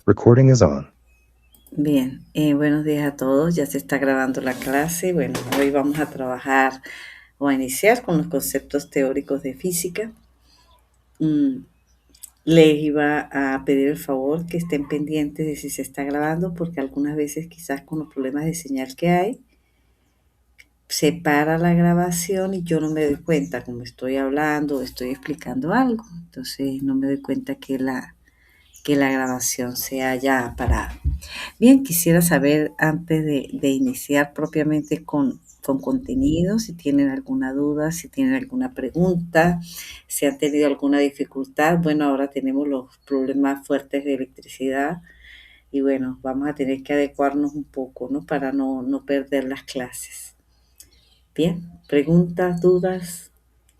Recording is on. Bien, buenos días a todos. Ya se está grabando la clase. Bueno, hoy vamos a trabajar o a iniciar con los conceptos teóricos de física. Les iba a pedir el favor que estén pendientes de si se está grabando, porque algunas veces quizás con los problemas de señal que hay, se para la grabación y yo no me doy cuenta, como estoy hablando o estoy explicando algo. Entonces no me doy cuenta que la grabación se haya parado. Bien, quisiera saber antes de iniciar propiamente con contenido, si tienen alguna duda, si tienen alguna pregunta, si han tenido alguna dificultad. Bueno, ahora tenemos los problemas fuertes de electricidad y bueno, vamos a tener que adecuarnos un poco, ¿no? Para no perder las clases. Bien, preguntas, dudas,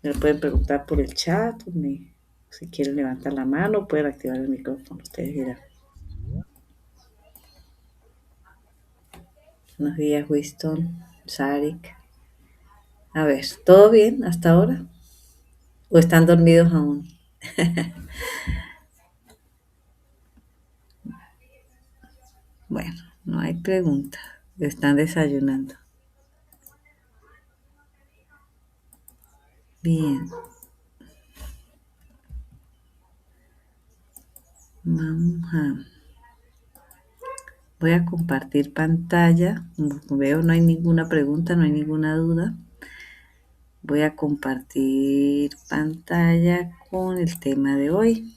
me lo pueden preguntar por el chat, si quieren levantar la mano, pueden activar el micrófono, ustedes dirán. Buenos días, Winston, Sarik. A ver, ¿todo bien hasta ahora? ¿O están dormidos aún? Bueno, no hay pregunta. Están desayunando. Bien, vamos a... Voy a compartir pantalla. Como veo, no hay ninguna pregunta, no hay ninguna duda. Voy a compartir pantalla con el tema de hoy.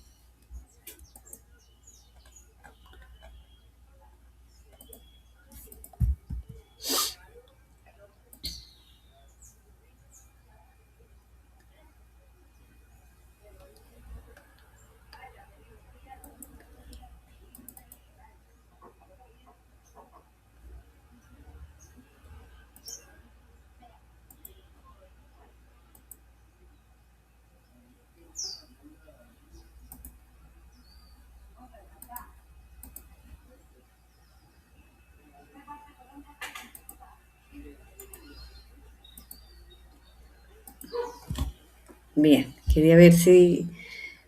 Bien, quería ver si,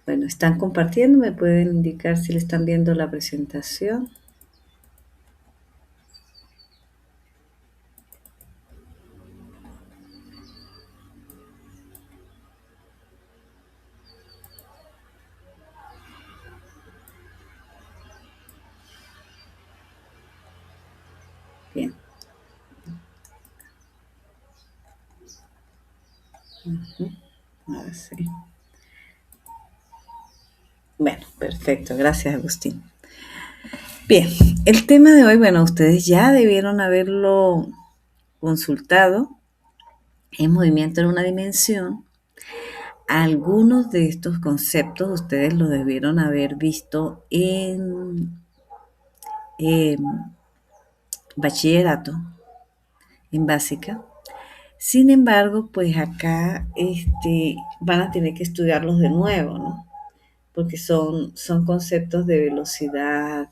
bueno, están compartiendo, me pueden indicar si le están viendo la presentación. Bien. Ahora sí. Bueno, perfecto, gracias Agustín. Bien, el tema de hoy, bueno, ustedes ya debieron haberlo consultado en movimiento en una dimensión. Algunos de estos conceptos ustedes los debieron haber visto en bachillerato, en básica. Sin embargo, pues acá van a tener que estudiarlos de nuevo, ¿no? Porque son conceptos de velocidad,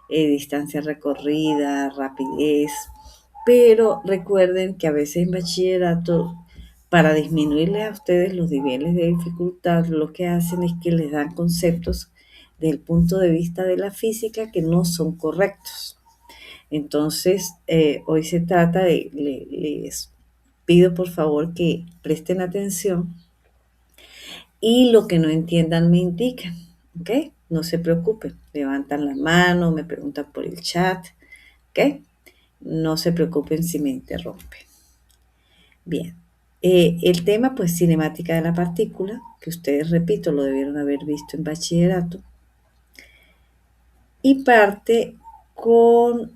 distancia recorrida, rapidez, pero recuerden que a veces en bachillerato, para disminuirle a ustedes los niveles de dificultad, lo que hacen es que les dan conceptos desde el punto de vista de la física que no son correctos. Entonces, hoy se trata les pido por favor que presten atención y lo que no entiendan me indican, ¿ok? No se preocupen, levantan la mano, me preguntan por el chat, ¿ok? No se preocupen si me interrumpen. Bien, el tema pues cinemática de la partícula, que ustedes, repito, lo debieron haber visto en bachillerato, y parte con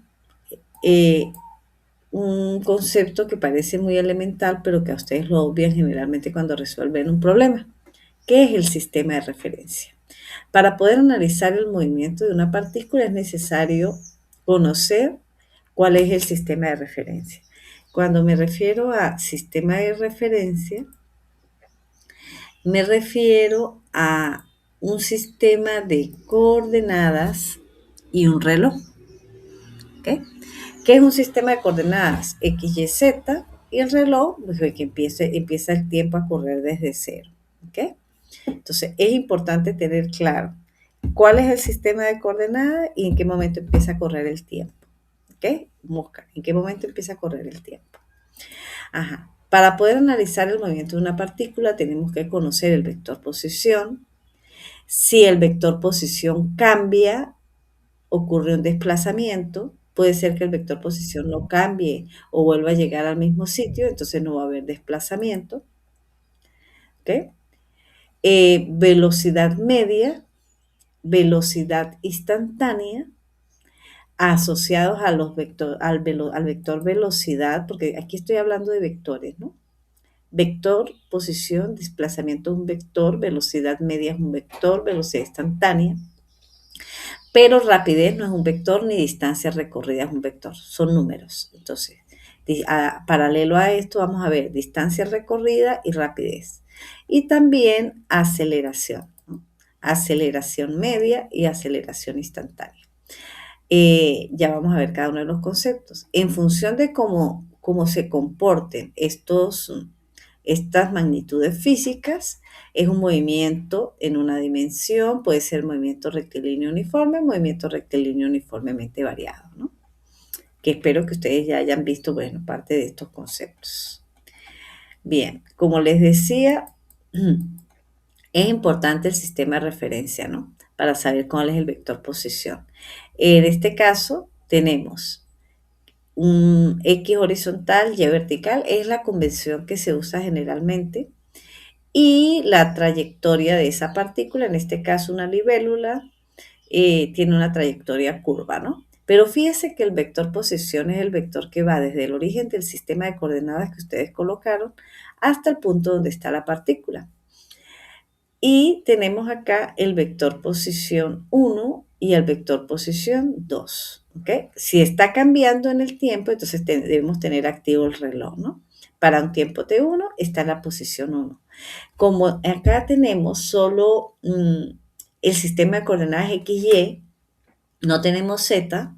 eh, un concepto que parece muy elemental, pero que a ustedes lo obvian generalmente cuando resuelven un problema, que es el sistema de referencia. Para poder analizar el movimiento de una partícula es necesario conocer cuál es el sistema de referencia. Cuando me refiero a sistema de referencia, me refiero a un sistema de coordenadas y un reloj. ¿Okay? ¿Qué es un sistema de coordenadas? X, Y, Z, y el reloj, pues, que empieza el tiempo a correr desde cero. ¿Okay? Entonces, es importante tener claro cuál es el sistema de coordenadas y en qué momento empieza a correr el tiempo. ¿Ok? Busca, ¿en qué momento empieza a correr el tiempo? Ajá. Para poder analizar el movimiento de una partícula tenemos que conocer el vector posición. Si el vector posición cambia, ocurre un desplazamiento. Puede ser que el vector posición no cambie o vuelva a llegar al mismo sitio, entonces no va a haber desplazamiento. ¿Ok? Velocidad media, velocidad instantánea, asociados a los al vector velocidad, porque aquí estoy hablando de vectores, ¿no? Vector, posición, desplazamiento es un vector, velocidad media es un vector, velocidad instantánea. Pero rapidez no es un vector ni distancia recorrida es un vector, son números. Entonces, paralelo a esto vamos a ver distancia recorrida y rapidez. Y también aceleración, ¿no? Aceleración media y aceleración instantánea. Ya vamos a ver cada uno de los conceptos. En función de cómo se comporten estas magnitudes físicas, es un movimiento en una dimensión, puede ser movimiento rectilíneo uniforme, movimiento rectilíneo uniformemente variado, ¿no? Que espero que ustedes ya hayan visto, bueno, parte de estos conceptos. Bien, como les decía, es importante el sistema de referencia, ¿no? Para saber cuál es el vector posición. En este caso, tenemos un X horizontal, Y vertical, es la convención que se usa generalmente, y la trayectoria de esa partícula, en este caso una libélula, tiene una trayectoria curva, ¿no? Pero fíjese que el vector posición es el vector que va desde el origen del sistema de coordenadas que ustedes colocaron hasta el punto donde está la partícula. Y tenemos acá el vector posición 1 y el vector posición 2. ¿Okay? Si está cambiando en el tiempo, entonces debemos tener activo el reloj, ¿no? Para un tiempo T1 está la posición 1. Como acá tenemos solo el sistema de coordenadas XY, no tenemos Z,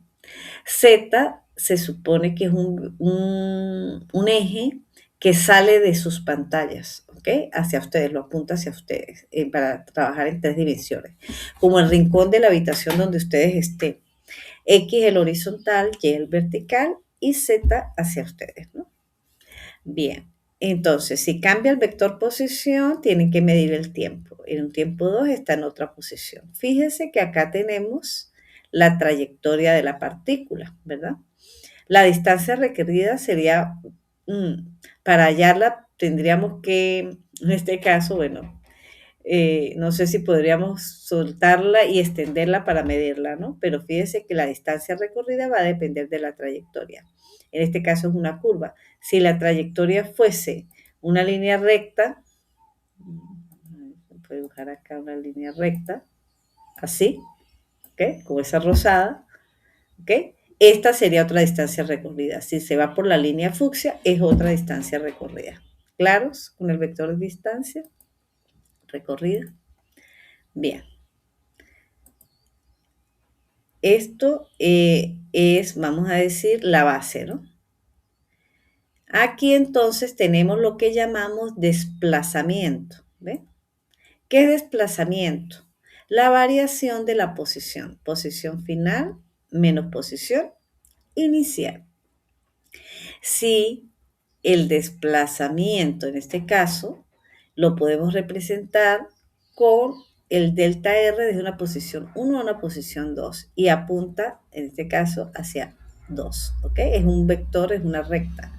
Z se supone que es un eje que sale de sus pantallas, ¿ok? Hacia ustedes, lo apunta hacia ustedes, para trabajar en 3 dimensiones. Como el rincón de la habitación donde ustedes estén. X el horizontal, Y el vertical y Z hacia ustedes, ¿no? Bien, entonces si cambia el vector posición, tienen que medir el tiempo. En un tiempo 2 está en otra posición. Fíjense que acá tenemos la trayectoria de la partícula, ¿verdad? La distancia requerida sería, para hallarla tendríamos que, en este caso, bueno, no sé si podríamos soltarla y extenderla para medirla, ¿no? Pero fíjese que la distancia recorrida va a depender de la trayectoria. En este caso es una curva. Si la trayectoria fuese una línea recta, puedo dibujar acá una línea recta, así, ¿ok? Como esa rosada, ¿ok? Esta sería otra distancia recorrida. Si se va por la línea fucsia, es otra distancia recorrida. ¿Claros con el vector de distancia recorrida? Bien. Esto es, vamos a decir, la base, ¿no? Aquí entonces tenemos lo que llamamos desplazamiento, ¿ve? ¿Qué es desplazamiento? La variación de la posición. Posición final menos posición inicial. Si el desplazamiento, en este caso, lo podemos representar con el delta R desde una posición 1 a una posición 2 y apunta, en este caso, hacia 2, ¿ok? Es un vector, es una recta.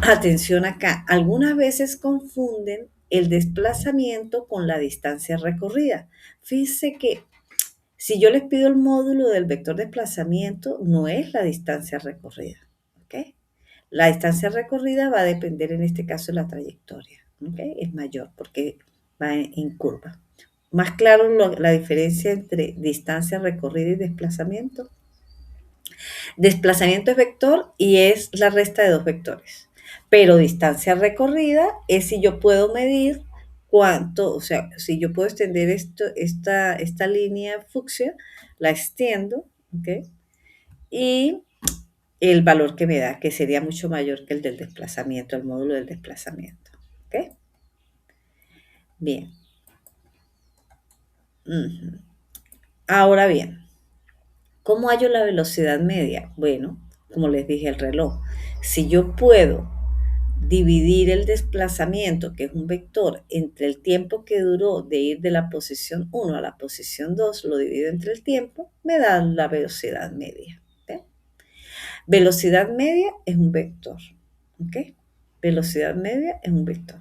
Atención acá, algunas veces confunden el desplazamiento con la distancia recorrida. Fíjense que si yo les pido el módulo del vector desplazamiento, no es la distancia recorrida, ¿ok? La distancia recorrida va a depender en este caso de la trayectoria, ¿ok? Es mayor porque va en curva. ¿Más claro la diferencia entre distancia recorrida y desplazamiento? Desplazamiento es vector y es la resta de dos vectores. Pero distancia recorrida es si yo puedo medir cuánto, o sea, si yo puedo extender esta línea fucsia, la extiendo, ¿ok? Y el valor que me da, que sería mucho mayor que el del desplazamiento, el módulo del desplazamiento, ¿ok? Bien. Ujú. Ahora bien, ¿cómo hallo la velocidad media? Bueno, como les dije, el reloj. Si yo puedo dividir el desplazamiento, que es un vector, entre el tiempo que duró de ir de la posición 1 a la posición 2, lo divido entre el tiempo, me da la velocidad media. ¿Ve? Velocidad media es un vector. ¿Ok? Velocidad media es un vector.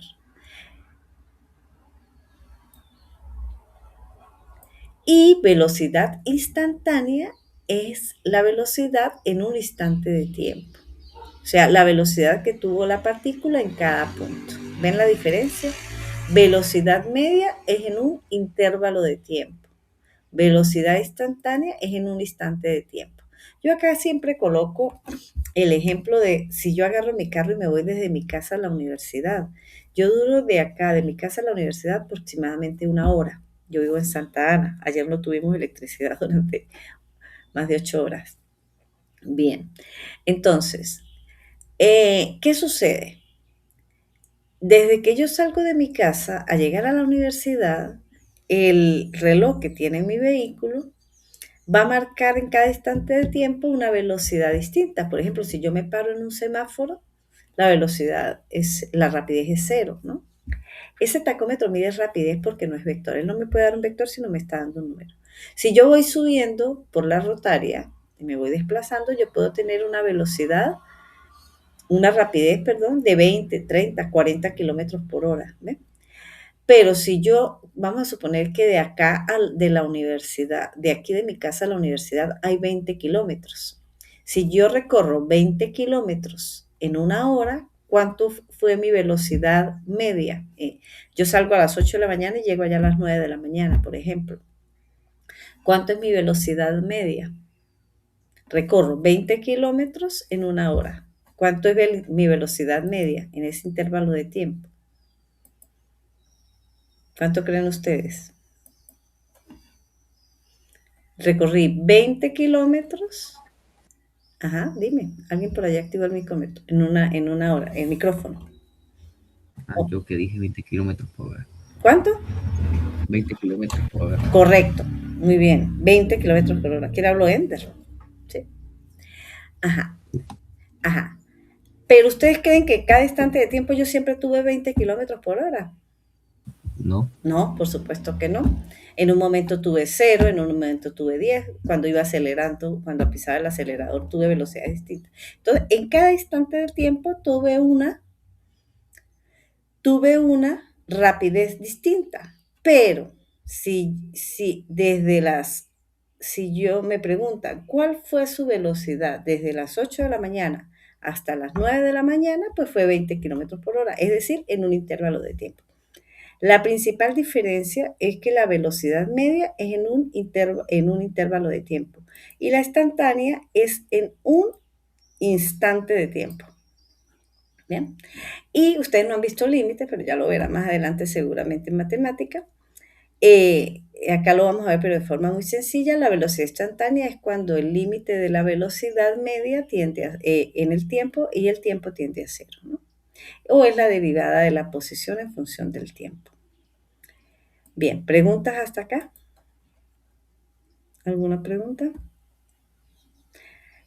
Y velocidad instantánea es la velocidad en un instante de tiempo. O sea, la velocidad que tuvo la partícula en cada punto. ¿Ven la diferencia? Velocidad media es en un intervalo de tiempo. Velocidad instantánea es en un instante de tiempo. Yo acá siempre coloco el ejemplo de si yo agarro mi carro y me voy desde mi casa a la universidad. Yo duro de acá, de mi casa a la universidad, aproximadamente 1 hora. Yo vivo en Santa Ana. Ayer no tuvimos electricidad durante más de 8 horas. Bien, entonces, ¿qué sucede? Desde que yo salgo de mi casa a llegar a la universidad, el reloj que tiene mi vehículo va a marcar en cada instante de tiempo una velocidad distinta. Por ejemplo, si yo me paro en un semáforo, la rapidez es cero, ¿no? Ese tacómetro mide rapidez porque no es vector. Él no me puede dar un vector si no me está dando un número. Si yo voy subiendo por la rotaria y me voy desplazando, yo puedo tener una rapidez, perdón, de 20, 30, 40 kilómetros por hora. ¿Ve? Pero si yo, vamos a suponer que de acá de la universidad, de aquí de mi casa a la universidad hay 20 kilómetros. Si yo recorro 20 kilómetros en 1 hora, ¿cuánto fue mi velocidad media? Yo salgo a las 8 de la mañana y llego allá a las 9 de la mañana, por ejemplo. ¿Cuánto es mi velocidad media? Recorro 20 kilómetros en 1 hora. ¿Cuánto es mi velocidad media en ese intervalo de tiempo? ¿Cuánto creen ustedes? Recorrí 20 kilómetros. Ajá, dime. Alguien por allá activó el micrómetro en una hora, el micrófono. Ah, Oh, yo que dije 20 kilómetros por hora. ¿cuánto? 20 kilómetros por hora. Correcto. Muy bien. 20 kilómetros por hora. ¿Quién habló? Ender. Sí. Ajá, ajá. Pero ustedes creen que cada instante de tiempo yo siempre tuve 20 kilómetros por hora. No, No, por supuesto que no. En un momento tuve 0, en un momento tuve 10. Cuando iba acelerando, cuando pisaba el acelerador, tuve velocidades distintas. Entonces, en cada instante de tiempo tuve una rapidez distinta. Pero si yo me preguntan cuál fue su velocidad desde las 8 de la mañana hasta las 9 de la mañana, pues fue 20 kilómetros por hora, es decir, en un intervalo de tiempo. La principal diferencia es que la velocidad media es en un intervalo de tiempo y la instantánea es en un instante de tiempo. ¿Bien? Y ustedes no han visto límites, pero ya lo verán más adelante seguramente en matemática. Acá lo vamos a ver, pero de forma muy sencilla. La velocidad instantánea es cuando el límite de la velocidad media en el tiempo y el tiempo tiende a cero, ¿no? O es la derivada de la posición en función del tiempo. Bien, ¿preguntas hasta acá? ¿Alguna pregunta?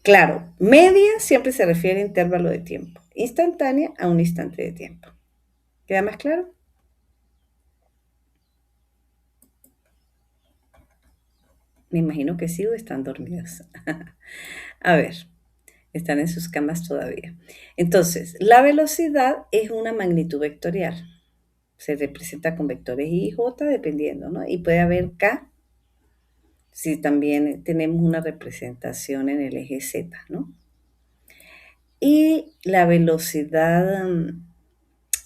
Claro, media siempre se refiere a intervalo de tiempo, instantánea a un instante de tiempo. ¿Queda más claro? Me imagino que sí o están dormidos. A ver, están en sus camas todavía. Entonces, la velocidad es una magnitud vectorial. Se representa con vectores I y J dependiendo, ¿no? Y puede haber K si también tenemos una representación en el eje Z, ¿no? Y la velocidad,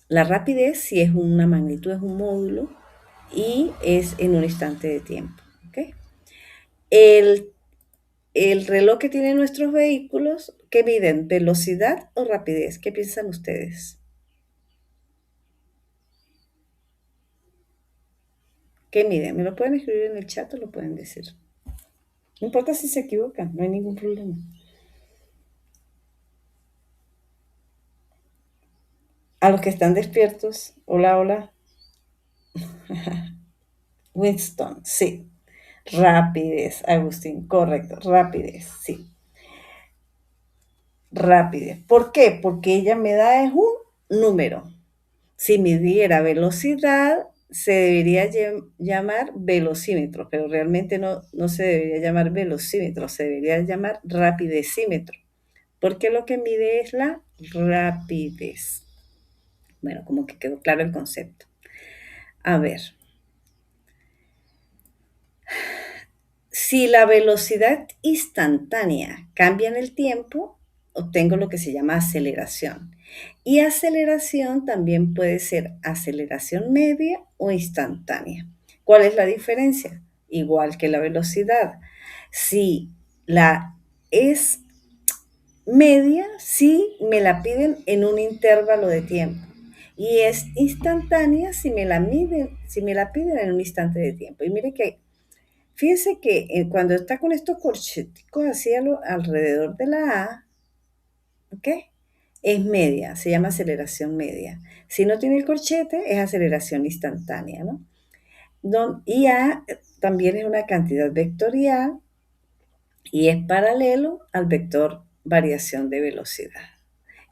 la rapidez, si es una magnitud, es un módulo y es en un instante de tiempo, ¿ok? El, el reloj que tienen nuestros vehículos, ¿qué miden? ¿Velocidad o rapidez? ¿Qué piensan ustedes? ¿Qué miden? ¿Me lo pueden escribir en el chat o lo pueden decir? No importa si se equivocan, no hay ningún problema. A los que están despiertos, hola, hola. Winston, sí. Rapidez, Agustín, correcto. Rapidez, sí. Rapidez. ¿Por qué? Porque ella me da es un número. Si midiera velocidad, se debería llamar velocímetro, pero realmente no se debería llamar velocímetro, se debería llamar rapidecímetro, porque lo que mide es la rapidez. Bueno, como que quedó claro el concepto. A ver, si la velocidad instantánea cambia en el tiempo, obtengo lo que se llama aceleración. Y aceleración también puede ser aceleración media o instantánea. ¿Cuál es la diferencia? Igual que la velocidad. Si la es media, sí me la piden en un intervalo de tiempo. Y es instantánea si me la piden en un instante de tiempo. Y mire que fíjense que cuando está con estos corcheticos así alrededor de la A, ¿ok? Es media, se llama aceleración media. Si no tiene el corchete, es aceleración instantánea, ¿no? Y A también es una cantidad vectorial y es paralelo al vector variación de velocidad.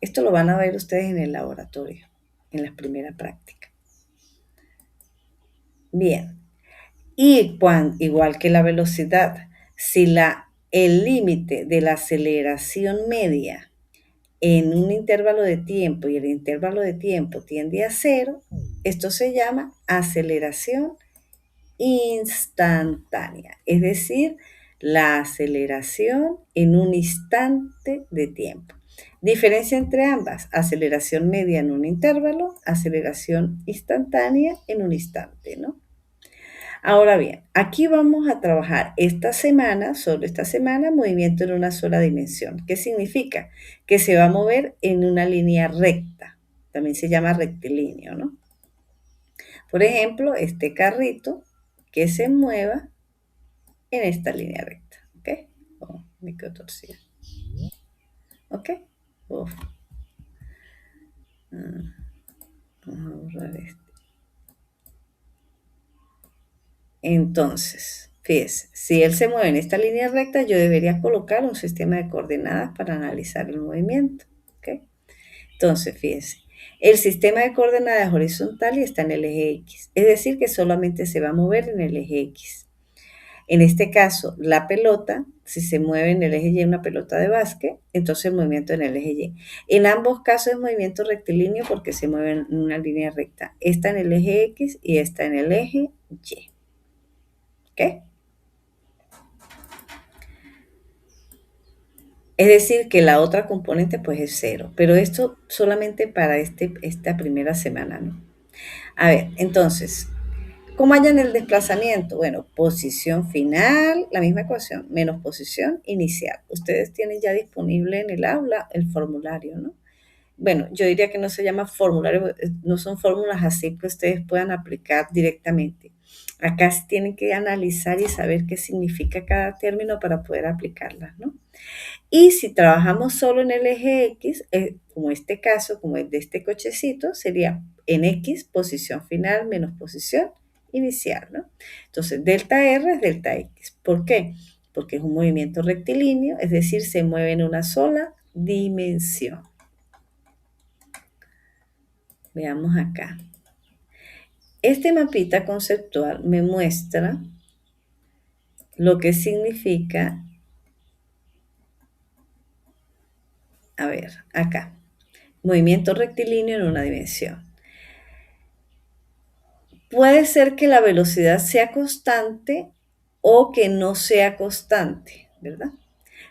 Esto lo van a ver ustedes en el laboratorio, en la primera práctica. Bien, y igual que la velocidad, si el límite de la aceleración media en un intervalo de tiempo y el intervalo de tiempo tiende a cero, esto se llama aceleración instantánea, es decir, la aceleración en un instante de tiempo. Diferencia entre ambas, aceleración media en un intervalo, aceleración instantánea en un instante, ¿no? Ahora bien, aquí vamos a trabajar esta semana, solo esta semana, movimiento en una sola dimensión. ¿Qué significa? Que se va a mover en una línea recta. También se llama rectilíneo, ¿no? Por ejemplo, este carrito que se mueva en esta línea recta. ¿Ok? Oh, me quedo torcida. ¿Ok? Uf. Vamos a borrar esto. Entonces, fíjese, si él se mueve en esta línea recta, yo debería colocar un sistema de coordenadas para analizar el movimiento. ¿Ok? Entonces, fíjese, el sistema de coordenadas horizontal y está en el eje X, es decir, que solamente se va a mover en el eje X. En este caso, la pelota, si se mueve en el eje Y una pelota de básquet, entonces el movimiento en el eje Y. En ambos casos es movimiento rectilíneo porque se mueve en una línea recta. Esta en el eje X y esta en el eje Y. ¿Ok? Es decir, que la otra componente pues es cero, pero esto solamente para esta primera semana, ¿no? A ver, entonces, ¿cómo hallan el desplazamiento? Bueno, posición final, la misma ecuación, menos posición inicial. Ustedes tienen ya disponible en el aula el formulario, ¿no? Bueno, yo diría que no se llama formulario, no son fórmulas así que ustedes puedan aplicar directamente. Acá sí tienen que analizar y saber qué significa cada término para poder aplicarlas, ¿no? Y si trabajamos solo en el eje X, como este caso, como el de este cochecito, sería en X, posición final menos posición inicial, ¿no? Entonces, delta R es delta X. ¿Por qué? Porque es un movimiento rectilíneo, es decir, se mueve en una sola dimensión. Veamos acá. Este mapita conceptual me muestra lo que significa, a ver, acá, movimiento rectilíneo en una dimensión. Puede ser que la velocidad sea constante o que no sea constante, ¿verdad?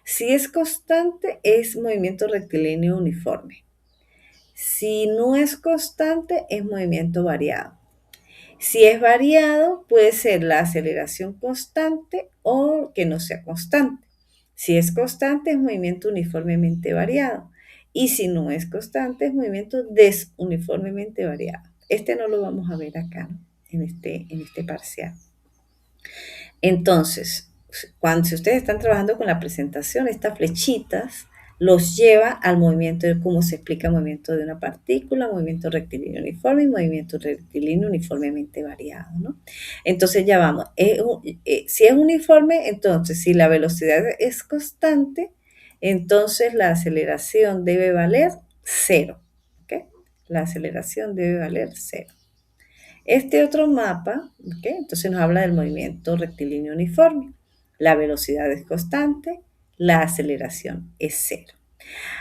Si es constante, es movimiento rectilíneo uniforme. Si no es constante, es movimiento variado. Si es variado, puede ser la aceleración constante o que no sea constante. Si es constante, es movimiento uniformemente variado. Y si no es constante, es movimiento desuniformemente variado. Este no lo vamos a ver acá, ¿no? En este parcial. Entonces, si ustedes están trabajando con la presentación, estas flechitas los lleva al movimiento, de cómo se explica el movimiento de una partícula, movimiento rectilíneo uniforme y movimiento rectilíneo uniformemente variado, ¿no? Entonces ya vamos, si es uniforme, entonces si la velocidad es constante, entonces la aceleración debe valer cero, ¿ok? La aceleración debe valer cero. Este otro mapa, ¿ok? Entonces nos habla del movimiento rectilíneo uniforme. La velocidad es constante, la aceleración es cero.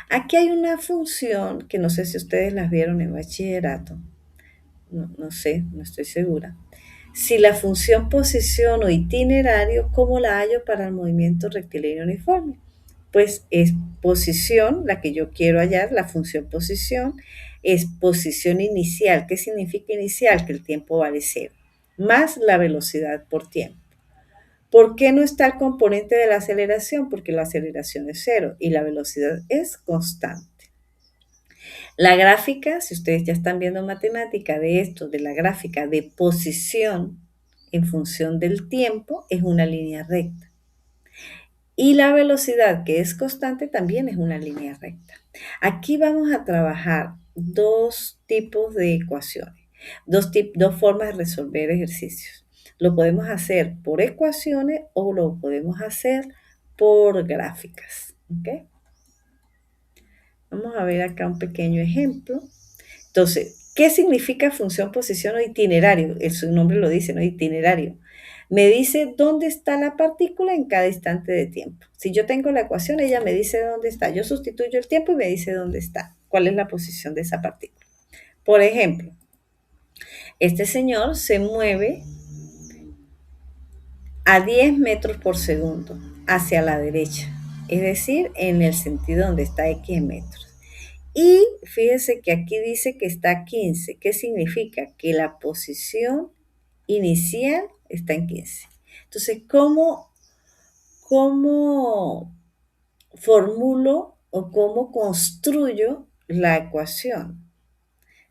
Aquí hay una función que no sé si ustedes las vieron en bachillerato, no sé, no estoy segura. Si la función posición o itinerario, ¿cómo la hallo para el movimiento rectilíneo uniforme? Pues es posición, la que yo quiero hallar, la función posición, es posición inicial. ¿Qué significa inicial? Que el tiempo vale cero, más la velocidad por tiempo. ¿Por qué no está el componente de la aceleración? Porque la aceleración es cero y la velocidad es constante. La gráfica, si ustedes ya están viendo matemática de esto, de la gráfica de posición en función del tiempo, es una línea recta. Y la velocidad, que es constante, también es una línea recta. Aquí vamos a trabajar dos tipos de ecuaciones, dos formas de resolver ejercicios. Lo podemos hacer por ecuaciones o lo podemos hacer por gráficas. ¿Ok? Vamos a ver acá un pequeño ejemplo. Entonces, ¿qué significa función, posición o itinerario? Su nombre lo dice, ¿no? Itinerario. Me dice dónde está la partícula en cada instante de tiempo. Si yo tengo la ecuación, ella me dice dónde está. Yo sustituyo el tiempo y me dice dónde está. ¿Cuál es la posición de esa partícula? Por ejemplo, este señor se mueve a 10 metros por segundo hacia la derecha, es decir, en el sentido donde está X metros. Y fíjense que aquí dice que está a 15. ¿Qué significa? Que la posición inicial está en 15. Entonces, ¿cómo formulo o cómo construyo la ecuación?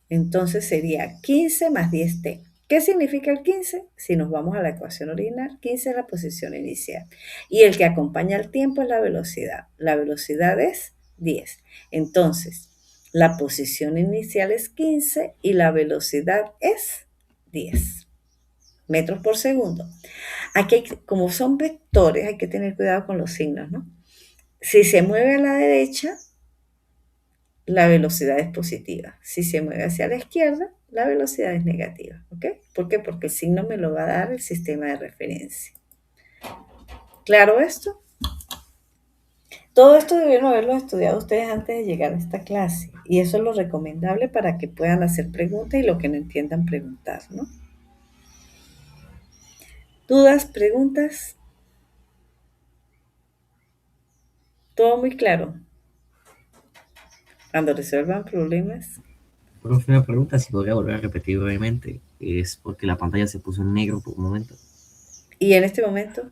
Entonces sería 15 más 10t. ¿Qué significa el 15? Si nos vamos a la ecuación original, 15 es la posición inicial. Y el que acompaña al tiempo es la velocidad. La velocidad es 10. Entonces, la posición inicial es 15 y la velocidad es 10 metros por segundo. Aquí, como son vectores, hay que tener cuidado con los signos, ¿no? Si se mueve a la derecha, la velocidad es positiva. Si se mueve hacia la izquierda, la velocidad es negativa. ¿Ok? ¿Por qué? Porque el signo me lo va a dar el sistema de referencia. ¿Claro esto? Todo esto debieron haberlo estudiado ustedes antes de llegar a esta clase. Y eso es lo recomendable para que puedan hacer preguntas y lo que no entiendan preguntar, ¿no? ¿Dudas? ¿Preguntas? Todo muy claro. Cuando resuelvan problemas. Profe, una pregunta, si podría volver a repetir brevemente. Es porque la pantalla se puso en negro por un momento. ¿Y en este momento?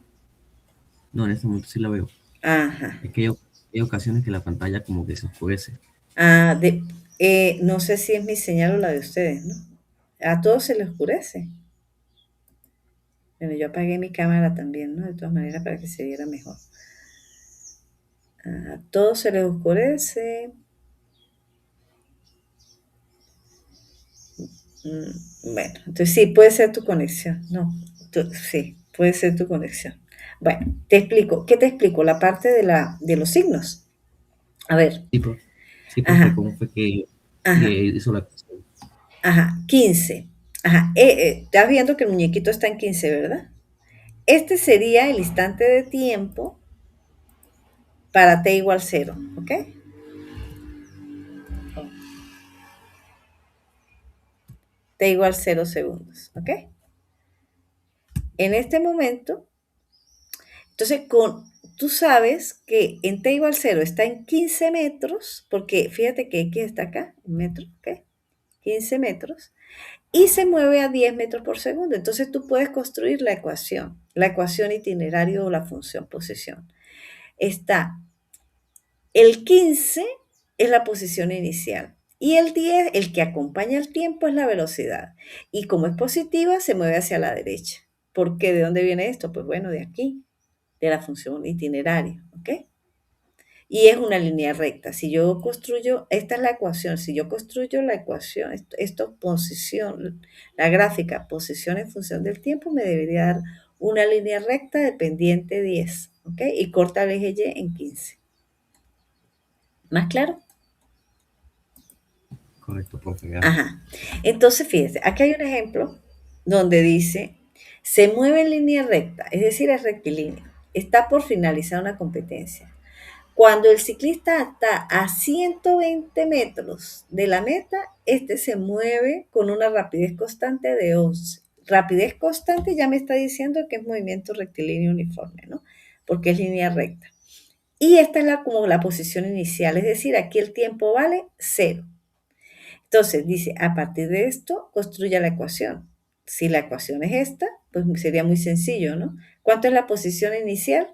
No, en este momento sí la veo. Ajá. Es que hay ocasiones que la pantalla como que se oscurece. Ah, no sé si es mi señal o la de ustedes, ¿no? A todos se les oscurece. Bueno, yo apagué mi cámara también, ¿no? De todas maneras, para que se viera mejor. A todos se les oscurece. Bueno, entonces sí, puede ser tu conexión. No, sí, puede ser tu conexión. Bueno, te explico. ¿Qué te explico? La parte de los signos. A ver, Sí, profe. Sí, profe, ajá, ¿cómo fue que ajá, hizo la ecuación? ajá, 15. Ajá, estás viendo que el muñequito está en 15, ¿verdad? Este sería el instante de tiempo para t igual 0, ¿ok? T igual 0 segundos, ¿ok? En este momento, entonces tú sabes que en t igual 0 está en 15 metros, porque fíjate que X está acá, en metros, ¿ok? 15 metros, y se mueve a 10 metros por segundo. Entonces tú puedes construir la ecuación itinerario o la función posición. Está el 15 es la posición inicial. Y el 10, el que acompaña el tiempo, es la velocidad. Y como es positiva, se mueve hacia la derecha. ¿Por qué? ¿De dónde viene esto? Pues bueno, de aquí, de la función itinerario. ¿Ok? y es una línea recta. Si yo construyo, esta es la ecuación, si yo construyo la ecuación, esto posición, la gráfica posición en función del tiempo me debería dar una línea recta de pendiente 10, ¿ok? Y corta el eje Y en 15. ¿Más claro? Correcto, profe, gracias. Ajá. Entonces, fíjense, aquí hay un ejemplo donde dice, se mueve en línea recta, es decir, es rectilíneo. Está por finalizar una competencia. Cuando el ciclista está a 120 metros de la meta, este se mueve con una rapidez constante de 11. Rapidez constante ya me está diciendo que es movimiento rectilíneo uniforme, ¿no? Porque es línea recta. Y esta es como la posición inicial, es decir, aquí el tiempo vale 0. Entonces dice, a partir de esto, construya la ecuación. Si la ecuación es esta, pues sería muy sencillo, ¿no? ¿Cuánto es la posición inicial?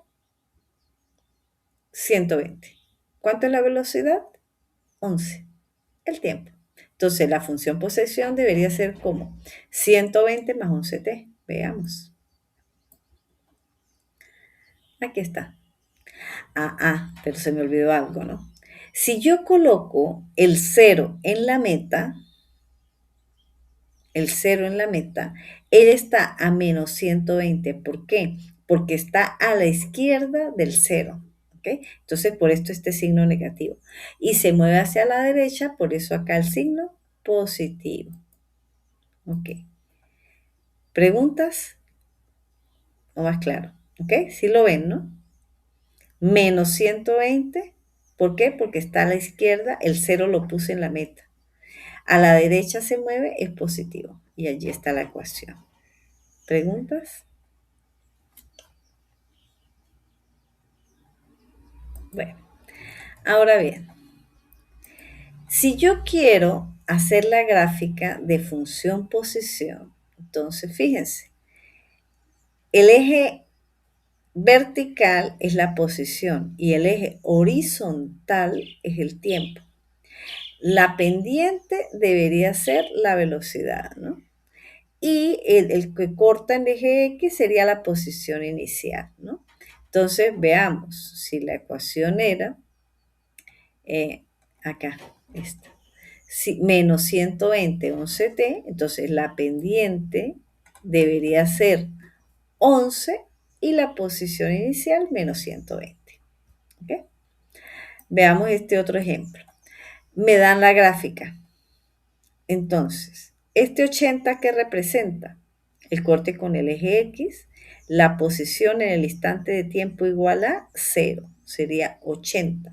120. ¿Cuánto es la velocidad? 11. El tiempo. Entonces la función posesión debería ser como 120 más 11t. Veamos. Aquí está. Pero se me olvidó algo, ¿no? Si yo coloco el 0 en la meta, el 0 en la meta, él está a menos 120. ¿Por qué? Porque está a la izquierda del 0. ¿Ok? Entonces, por esto este signo negativo. Y se mueve hacia la derecha, por eso acá el signo positivo. ¿Ok? ¿Preguntas? ¿O más claro? ¿Ok? Sí lo ven, ¿no? Menos 120. ¿Por qué? Porque está a la izquierda, el 0 lo puse en la meta. A la derecha se mueve, es positivo. Y allí está la ecuación. ¿Preguntas? Bueno, ahora bien, si yo quiero hacer la gráfica de función posición, entonces fíjense, el eje vertical es la posición y el eje horizontal es el tiempo. La pendiente debería ser la velocidad, ¿no? Y el que corta en eje X sería la posición inicial, ¿no? Entonces, veamos si la ecuación era, acá, esta, si, menos 120, 11t, entonces la pendiente debería ser 11 y la posición inicial menos 120. ¿Okay? Veamos este otro ejemplo. Me dan la gráfica. Entonces, este 80 que representa el corte con el eje X, la posición en el instante de tiempo igual a 0, sería 80.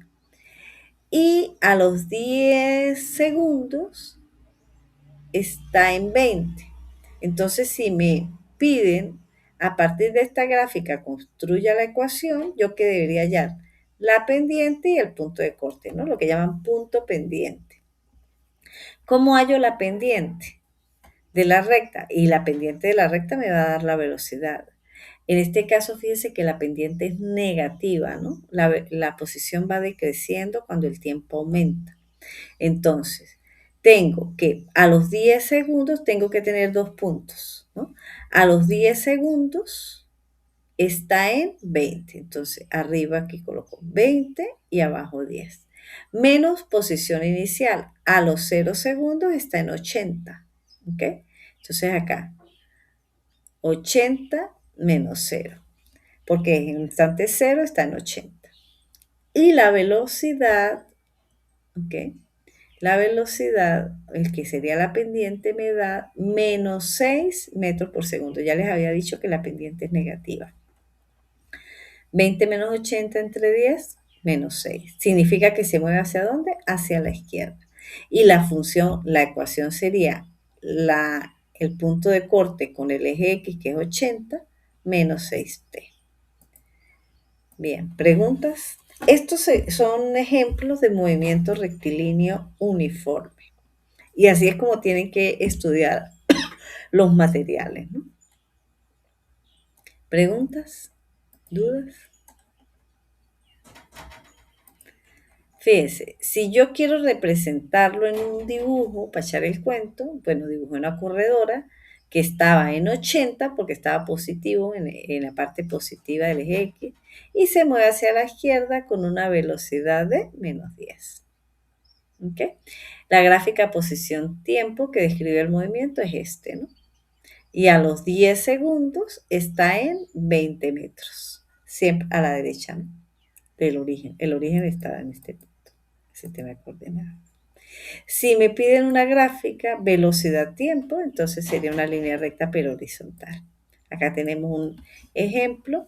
Y a los 10 segundos está en 20. Entonces, si me piden a partir de esta gráfica construya la ecuación, yo que debería hallar la pendiente y el punto de corte, ¿no? Lo que llaman punto pendiente. ¿Cómo hallo la pendiente de la recta? Y la pendiente de la recta me va a dar la velocidad. En este caso, fíjense que la pendiente es negativa, ¿no? La posición va decreciendo cuando el tiempo aumenta. Entonces, tengo que a los 10 segundos tengo que tener 2 puntos, ¿no? A los 10 segundos está en 20. Entonces, arriba aquí coloco 20 y abajo 10. Menos posición inicial. A los 0 segundos está en 80. ¿Ok? Entonces acá, 80 menos 0. Porque en el instante 0 está en 80. Y la velocidad, ¿ok? La velocidad, el que sería la pendiente, me da menos 6 metros por segundo. Ya les había dicho que la pendiente es negativa. 20 menos 80 entre 10, menos 6. Significa que se mueve hacia dónde? Hacia la izquierda. Y la función, la ecuación sería el punto de corte con el eje X, que es 80, menos 6t. Bien, ¿preguntas? Estos son ejemplos de movimiento rectilíneo uniforme. Y así es como tienen que estudiar los materiales, ¿no? ¿Preguntas? ¿Dudas? Fíjense, si yo quiero representarlo en un dibujo, para echar el cuento, bueno, dibujo una corredora que estaba en 80 porque estaba positivo en la parte positiva del eje X y se mueve hacia la izquierda con una velocidad de -10. ¿Ok? La gráfica posición-tiempo que describe el movimiento es este, ¿no? Y a los 10 segundos está en 20 metros, siempre a la derecha, ¿no? Del origen. El origen estaba en este punto, sistema de coordenadas. Si me piden una gráfica velocidad-tiempo, entonces sería una línea recta pero horizontal. Acá tenemos un ejemplo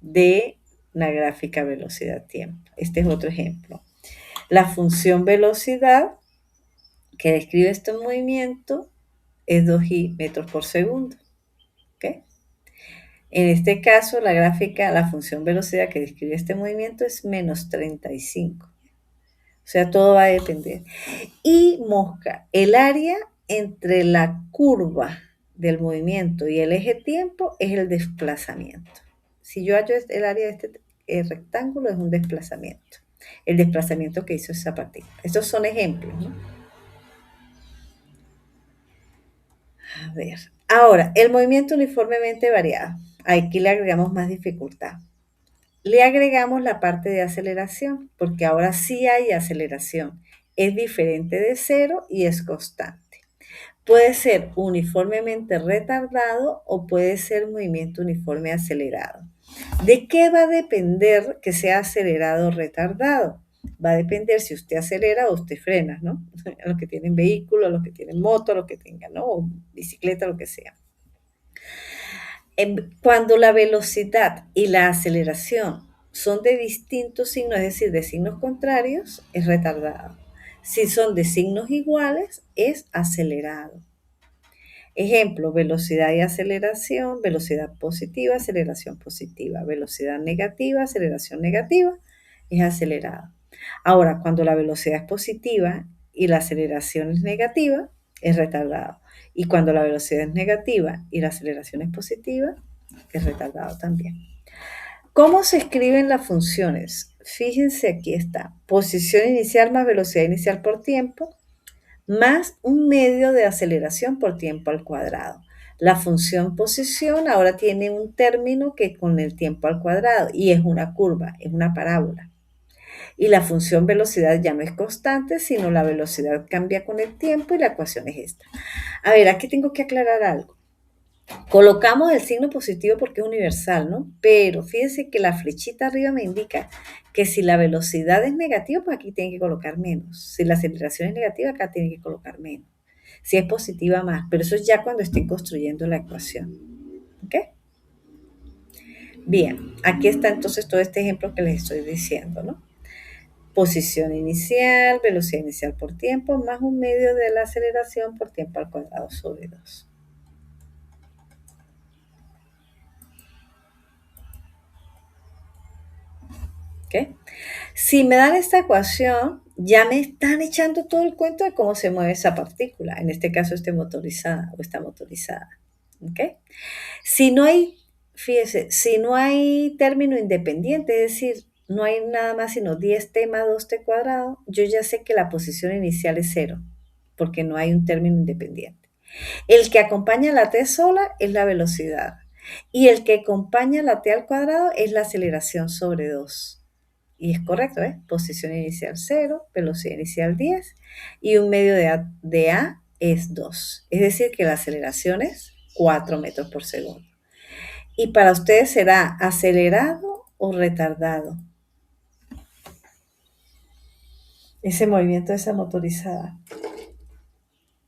de una gráfica velocidad-tiempo. Este es otro ejemplo. La función velocidad que describe este movimiento es 2i metros por segundo. ¿Okay? En este caso, la función velocidad que describe este movimiento es -35. O sea, todo va a depender. Y mosca, el área entre la curva del movimiento y el eje tiempo es el desplazamiento. Si yo hallo el área de este rectángulo, es un desplazamiento. El desplazamiento que hizo esa partícula. Estos son ejemplos, ¿no? A ver. Ahora, el movimiento uniformemente variado. Aquí le agregamos más dificultad. Le agregamos la parte de aceleración, porque ahora sí hay aceleración. Es diferente de cero y es constante. Puede ser uniformemente retardado o puede ser movimiento uniforme acelerado. ¿De qué va a depender que sea acelerado o retardado? Va a depender si usted acelera o usted frena, ¿no? Los que tienen vehículo, los que tienen moto, los que tengan, ¿no? O bicicleta, lo que sea. Cuando la velocidad y la aceleración son de distintos signos, es decir, de signos contrarios, es retardado. Si son de signos iguales, es acelerado. Ejemplo, velocidad y aceleración, velocidad positiva, aceleración positiva, velocidad negativa, aceleración negativa, es acelerado. Ahora, cuando la velocidad es positiva y la aceleración es negativa, es retardado. Y cuando la velocidad es negativa y la aceleración es positiva, es retardado también. ¿Cómo se escriben las funciones? Fíjense, aquí está. Posición inicial más velocidad inicial por tiempo, más un medio de aceleración por tiempo al cuadrado. La función posición ahora tiene un término que con el tiempo al cuadrado y es una curva, es una parábola. Y la función velocidad ya no es constante, sino la velocidad cambia con el tiempo y la ecuación es esta. A ver, aquí tengo que aclarar algo. Colocamos el signo positivo porque es universal, ¿no? Pero fíjense que la flechita arriba me indica que si la velocidad es negativa, pues aquí tiene que colocar menos. Si la aceleración es negativa, acá tiene que colocar menos. Si es positiva, más. Pero eso es ya cuando estén construyendo la ecuación. ¿Ok? Bien, aquí está entonces todo este ejemplo que les estoy diciendo, ¿no? Posición inicial, velocidad inicial por tiempo, más un medio de la aceleración por tiempo al cuadrado sobre 2. ¿Ok? Si me dan esta ecuación, ya me están echando todo el cuento de cómo se mueve esa partícula, en este caso esté motorizada o está motorizada. ¿Ok? Si no hay, fíjese, si no hay término independiente, es decir, no hay nada más sino 10t más 2t cuadrado, yo ya sé que la posición inicial es 0, porque no hay un término independiente. El que acompaña a la t sola es la velocidad, y el que acompaña a la t al cuadrado es la aceleración sobre 2. Y es correcto, ¿eh? Posición inicial 0, velocidad inicial 10 y un medio de A es 2. Es decir, que la aceleración es 4 metros por segundo. Y para ustedes será acelerado o retardado ese movimiento de esa motorizada.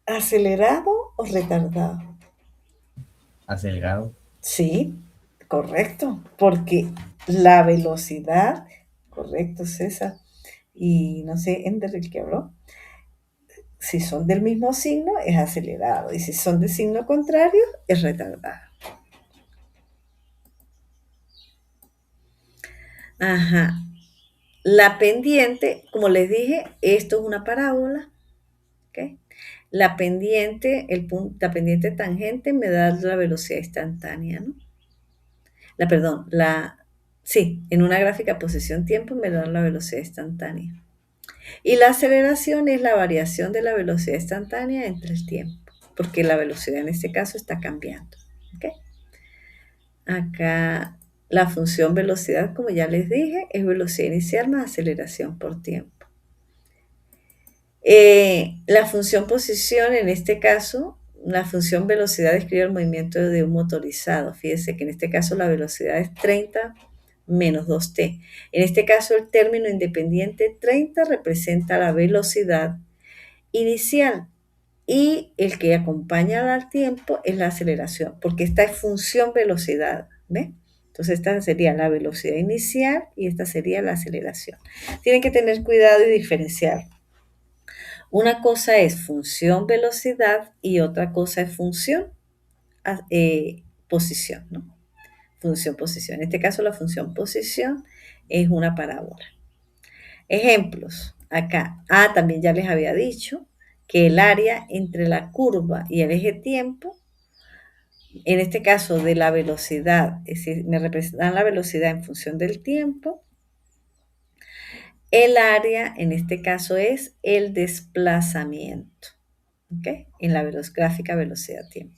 ¿Acelerado o retardado? Acelerado. Sí, correcto, porque la velocidad, correcto, César, y no sé, Ender el que habló, si son del mismo signo, es acelerado. Y si son de signo contrario, es retardado. Ajá. La pendiente, como les dije, esto es una parábola. ¿Okay? La pendiente, la pendiente tangente me da la velocidad instantánea, ¿no? Sí, en una gráfica posición-tiempo me da la velocidad instantánea. Y la aceleración es la variación de la velocidad instantánea entre el tiempo. porque la velocidad en este caso está cambiando. ¿Ok? Acá la función velocidad, como ya les dije, es velocidad inicial más aceleración por tiempo. La función posición, en este caso, la función velocidad describe el movimiento de un motorizado. Fíjese que en este caso la velocidad es 30 menos 2t. En este caso el término independiente 30 representa la velocidad inicial y el que acompaña al tiempo es la aceleración, porque esta es función velocidad, ¿ve? Entonces esta sería la velocidad inicial y esta sería la aceleración. Tienen que tener cuidado y diferenciar. Una cosa es función velocidad y otra cosa es función posición, ¿no? Función posición. En este caso la función posición es una parábola. Ejemplos. Acá. También ya les había dicho que el área entre la curva y el eje tiempo, en este caso de la velocidad, es decir, me representan la velocidad en función del tiempo. El área, en este caso, es el desplazamiento. ¿Ok? En la gráfica velocidad-tiempo.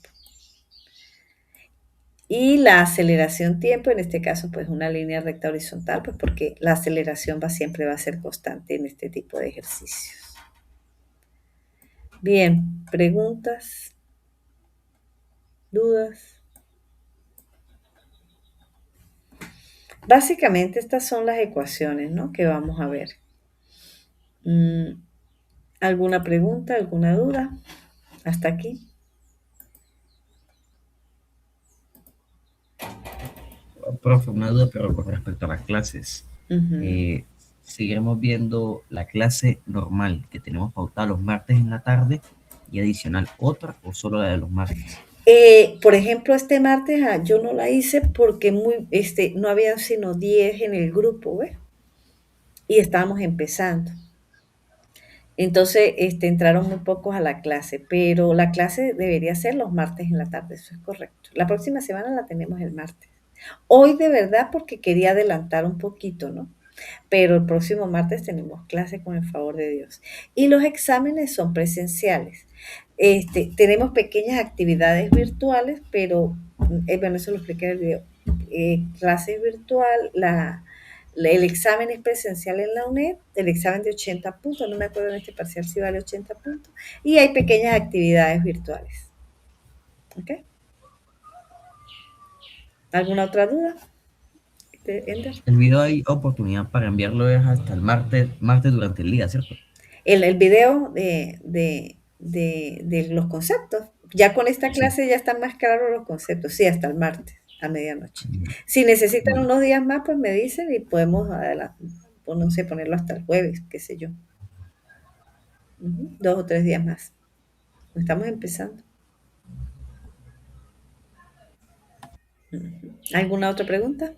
Y la aceleración-tiempo, en este caso, pues una línea recta horizontal, pues porque la aceleración siempre va a ser constante en este tipo de ejercicios. Bien, preguntas, dudas. Básicamente estas son las ecuaciones, ¿no? Que vamos a ver. ¿Alguna pregunta, alguna duda? Hasta aquí. Profe, una duda, pero con respecto a las clases. Ujú. ¿Seguiremos viendo la clase normal que tenemos pautada los martes en la tarde y adicional otra o solo la de los martes? Por ejemplo, este martes yo no la hice porque no había sino 10 en el grupo, ¿ves? Y estábamos empezando. Entonces, entraron muy pocos a la clase, pero la clase debería ser los martes en la tarde, eso es correcto. La próxima semana la tenemos el martes. Hoy de verdad porque quería adelantar un poquito, ¿no? Pero el próximo martes tenemos clase con el favor de Dios. Y los exámenes son presenciales. Tenemos pequeñas actividades virtuales, pero, bueno, eso lo expliqué en el video. Clase virtual, el examen es presencial en la UNED, el examen de 80 puntos, no me acuerdo en este parcial si vale 80 puntos, y hay pequeñas actividades virtuales. ¿Ok? ¿Alguna otra duda, Ender? El video hay oportunidad para enviarlo hasta el martes durante el día, ¿cierto? El video de los conceptos. Ya con esta Sí. clase ya están más claros los conceptos. Sí, hasta el martes, a medianoche. Mm, Si necesitan Bueno, unos días más, pues me dicen y podemos pues no sé, ponerlo hasta el jueves, qué sé yo. 2 o 3 días más. Estamos empezando. ¿Alguna otra pregunta?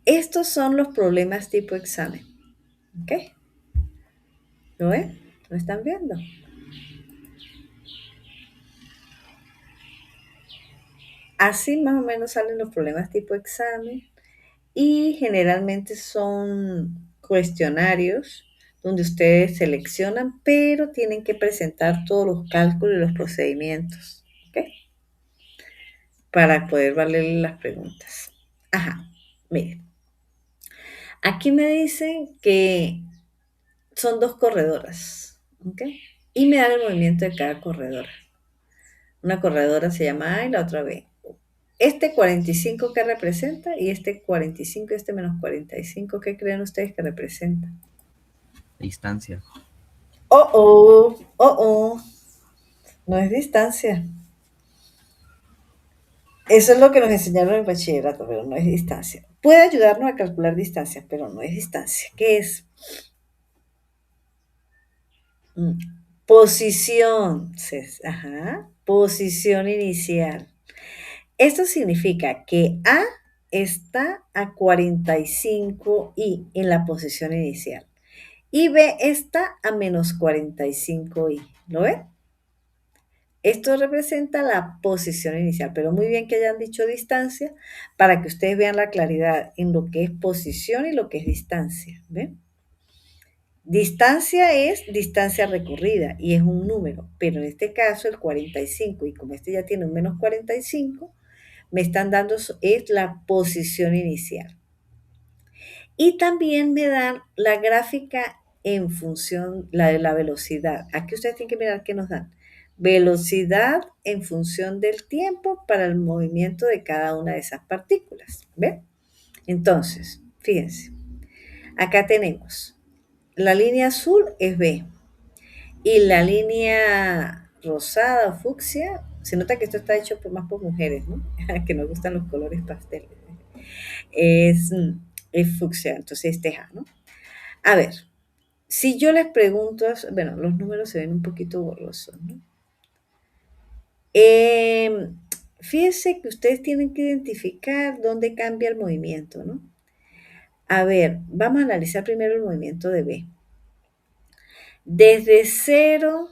Estos son los problemas tipo examen. ¿Ok? ¿Lo ven? ¿Lo están viendo? Así más o menos salen los problemas tipo examen y generalmente son cuestionarios donde ustedes seleccionan, pero tienen que presentar todos los cálculos y los procedimientos, ¿ok? Para poder valerle las preguntas. Ajá, miren. Aquí me dicen que son 2 corredoras, ¿ok? Y me dan el movimiento de cada corredora. Una corredora se llama A y la otra B. Este 45 que representa y este 45 y este menos 45, ¿qué creen ustedes que representa? distancia. No es distancia. Eso es lo que nos enseñaron en bachillerato, pero no es distancia. Puede ayudarnos a calcular distancias, pero no es distancia. ¿Qué es? Mm, Posición. Ajá. Posición inicial. Esto significa que A está a 45i en la posición inicial y B está a menos 45i. ¿Lo ven? Esto representa la posición inicial, pero muy bien que hayan dicho distancia para que ustedes vean la claridad en lo que es posición y lo que es distancia. ¿Ven? Distancia es distancia recorrida y es un número, pero en este caso el 45, y como este ya tiene un menos 45, me están dando es la posición inicial. Y también me dan la gráfica en función, la de la velocidad. Aquí ustedes tienen que mirar qué nos dan. Velocidad en función del tiempo para el movimiento de cada una de esas partículas. ¿Ven? Entonces, fíjense, acá tenemos la línea azul es B y la línea rosada o fucsia, se nota que esto está hecho más por mujeres, ¿no? Que nos gustan los colores pasteles. Es, es fucsia, entonces este es A, ¿no? A ver, si yo les pregunto, bueno, los números se ven un poquito borrosos, ¿no? Fíjense que ustedes tienen que identificar dónde cambia el movimiento, ¿no? A ver, vamos a analizar primero el movimiento de B. Desde 0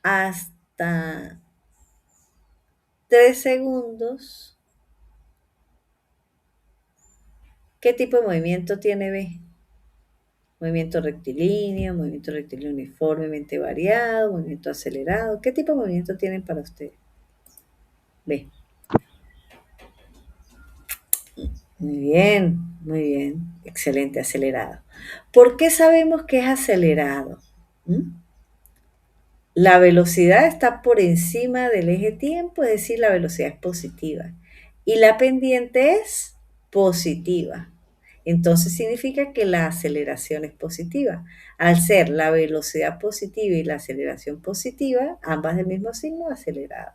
hasta 3 segundos, ¿qué tipo de movimiento tiene B? Movimiento rectilíneo uniformemente variado, movimiento acelerado. ¿Qué tipo de movimiento tienen para ustedes? B. Muy bien, excelente, acelerado. ¿Por qué sabemos que es acelerado? ¿Mm? La velocidad está por encima del eje tiempo, es decir, la velocidad es positiva. Y la pendiente es positiva. Entonces significa que la aceleración es positiva. Al ser la velocidad positiva y la aceleración positiva, ambas del mismo signo, acelerado.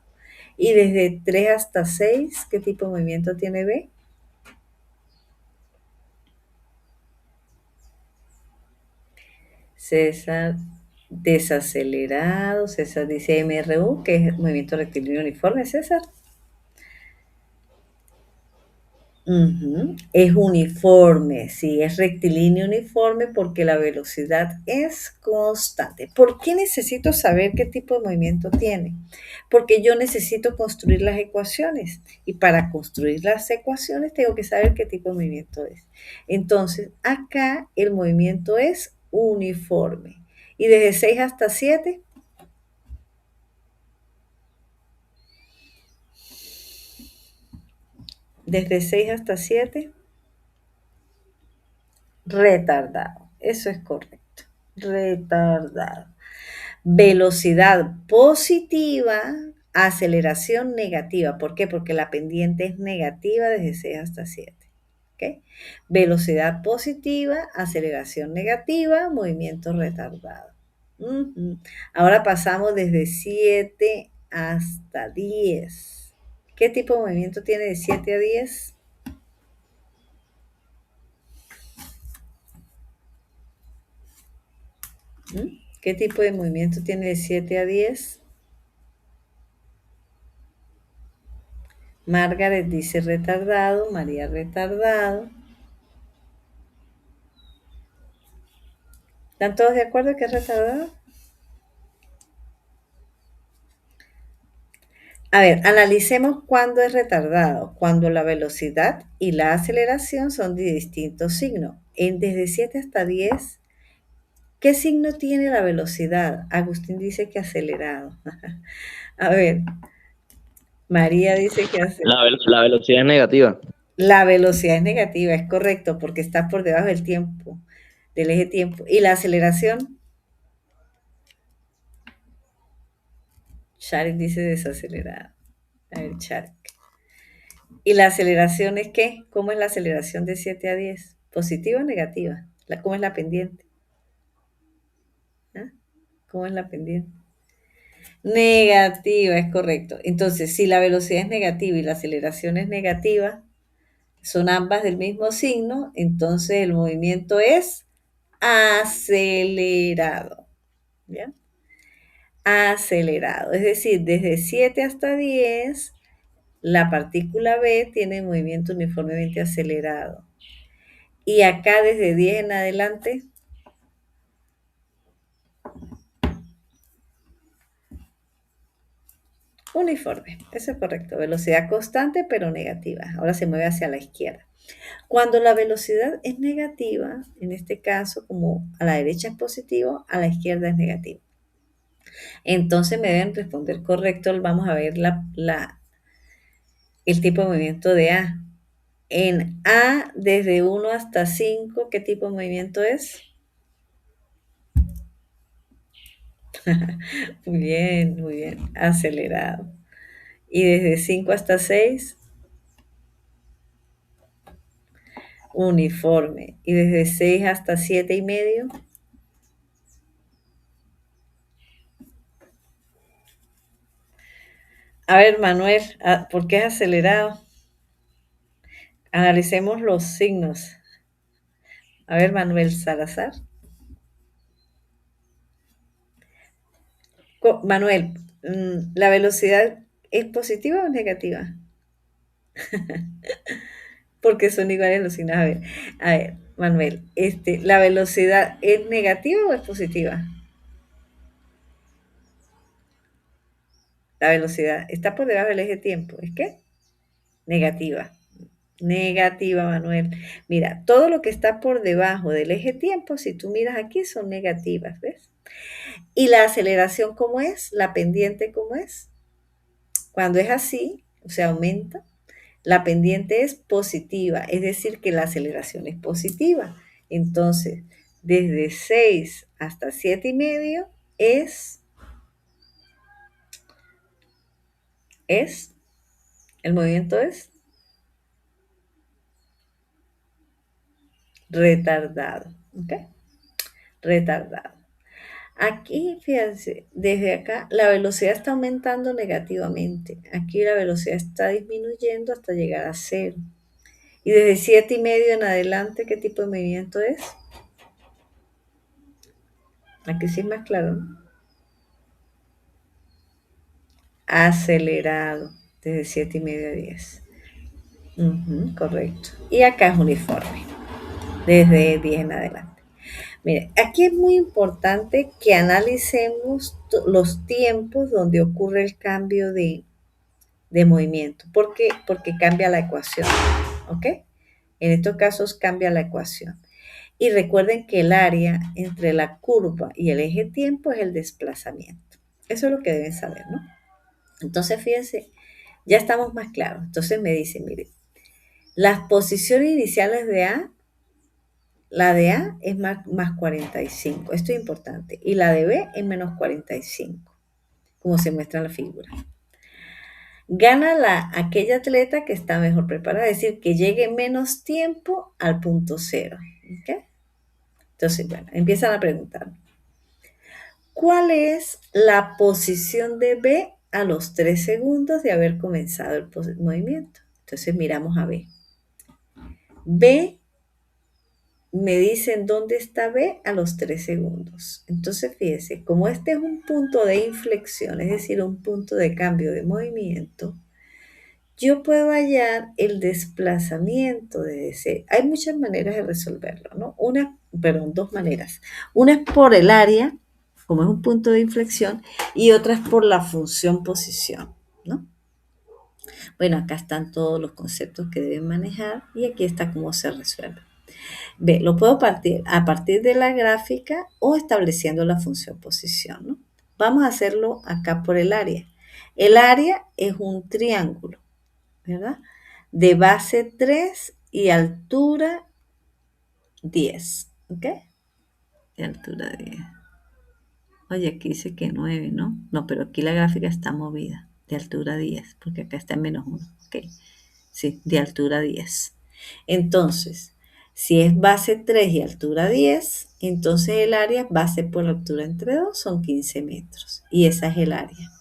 Y desde 3 hasta 6, ¿qué tipo de movimiento tiene B? César, desacelerado. César dice MRU, que es movimiento rectilíneo uniforme, César. Es uniforme, sí, es rectilíneo uniforme porque la velocidad es constante. ¿Por qué necesito saber qué tipo de movimiento tiene? Porque yo necesito construir las ecuaciones y para construir las ecuaciones tengo que saber qué tipo de movimiento es. Entonces, acá el movimiento es uniforme. Y desde 6 hasta 7, desde 6 hasta 7, retardado. Eso es correcto. Retardado. Velocidad positiva, aceleración negativa. ¿Por qué? Porque la pendiente es negativa desde 6 hasta 7. ¿Okay? Velocidad positiva, aceleración negativa, movimiento retardado. Ahora pasamos desde 7 hasta 10. ¿Qué tipo de movimiento tiene de 7 a 10? ¿Qué tipo de movimiento tiene de 7 a 10? Margaret dice retardado, María retardado. ¿Están todos de acuerdo que es retardado? A ver, analicemos cuándo es retardado. Cuando la velocidad y la aceleración son de distintos signos. Desde 7 hasta 10, ¿qué signo tiene la velocidad? Agustín dice que acelerado. A ver, María dice que acelerado. La velocidad es negativa. La velocidad es negativa, es correcto, porque está por debajo del tiempo, del eje tiempo. ¿Y la aceleración? Sharik dice desacelerado. A ver, Sharik. ¿Y la aceleración es qué? ¿Cómo es la aceleración de 7 a 10? ¿Positiva o negativa? ¿Cómo es la pendiente? ¿Ah? ¿Cómo es la pendiente? Negativa, es correcto. Entonces, si la velocidad es negativa y la aceleración es negativa, son ambas del mismo signo, entonces el movimiento es acelerado. ¿Ya? Acelerado. Es decir, desde 7 hasta 10, la partícula B tiene movimiento uniformemente acelerado. Y acá desde 10 en adelante, Uniforme, eso es correcto. Velocidad constante pero negativa. Ahora se mueve hacia la izquierda. Cuando la velocidad es negativa, en este caso, como a la derecha es positivo, a la izquierda es negativo. Entonces me deben responder correcto. Vamos a ver el tipo de movimiento de A. En A, desde 1 hasta 5, ¿qué tipo de movimiento es? Muy bien, acelerado. Y desde 5 hasta 6, uniforme. Y desde 6 hasta 7 y medio, a ver, Manuel, ¿por qué es acelerado? Analicemos los signos. A ver, Manuel Salazar. Manuel, ¿la velocidad es positiva o negativa? Porque son iguales los signos. A ver, Manuel, ¿la velocidad es negativa o es positiva? La velocidad está por debajo del eje tiempo. ¿Es qué? Negativa. Negativa, Manuel. Mira, todo lo que está por debajo del eje tiempo, si tú miras aquí, son negativas, ¿ves? ¿Y la aceleración cómo es? ¿La pendiente cómo es? Cuando es así, o sea, aumenta, la pendiente es positiva, es decir, que la aceleración es positiva. Entonces, desde 6 hasta 7 y medio es, el movimiento es retardado, ¿ok? Retardado. Aquí, fíjense, desde acá la velocidad está aumentando negativamente. Aquí la velocidad está disminuyendo hasta llegar a cero. Y desde 7 y medio en adelante, ¿qué tipo de movimiento es? Aquí sí es más claro, ¿no? Acelerado, desde 7 y medio a 10. Correcto. Y acá es uniforme, desde 10 en adelante. Mire, aquí es muy importante que analicemos los tiempos donde ocurre el cambio de movimiento. ¿Por qué? Porque cambia la ecuación, ¿ok? En estos casos cambia la ecuación. Y recuerden que el área entre la curva y el eje tiempo es el desplazamiento. Eso es lo que deben saber, ¿no? Entonces, fíjense, ya estamos más claros. Entonces me dicen, mire, las posiciones iniciales de A, la de A es más 45, esto es importante, y la de B es menos 45, como se muestra en la figura. Gana aquella atleta que está mejor preparada, es decir, que llegue menos tiempo al punto cero. ¿Okay? Entonces, bueno, empiezan a preguntar, ¿cuál es la posición de B a los 3 segundos de haber comenzado el movimiento? Entonces miramos a B. B me dicen dónde está B a los 3 segundos. Entonces, fíjese, como este es un punto de inflexión, es decir, un punto de cambio de movimiento, yo puedo hallar el desplazamiento de ese. Hay muchas maneras de resolverlo, ¿no? Dos maneras. Una es por el área, como es un punto de inflexión, y otra es por la función posición, ¿no? Bueno, acá están todos los conceptos que deben manejar y aquí está cómo se resuelve. Ve, lo puedo partir a partir de la gráfica o estableciendo la función posición, ¿no? Vamos a hacerlo acá por el área. El área es un triángulo, ¿verdad? De base 3 y altura 10, ¿ok? De altura 10. Oye, aquí dice que 9, ¿no? No, pero aquí la gráfica está movida, de altura 10, porque acá está en menos 1, ¿ok? Sí, de altura 10. Entonces, si es base 3 y altura 10, entonces el área base por altura entre 2 son 15 metros. Y esa es el área.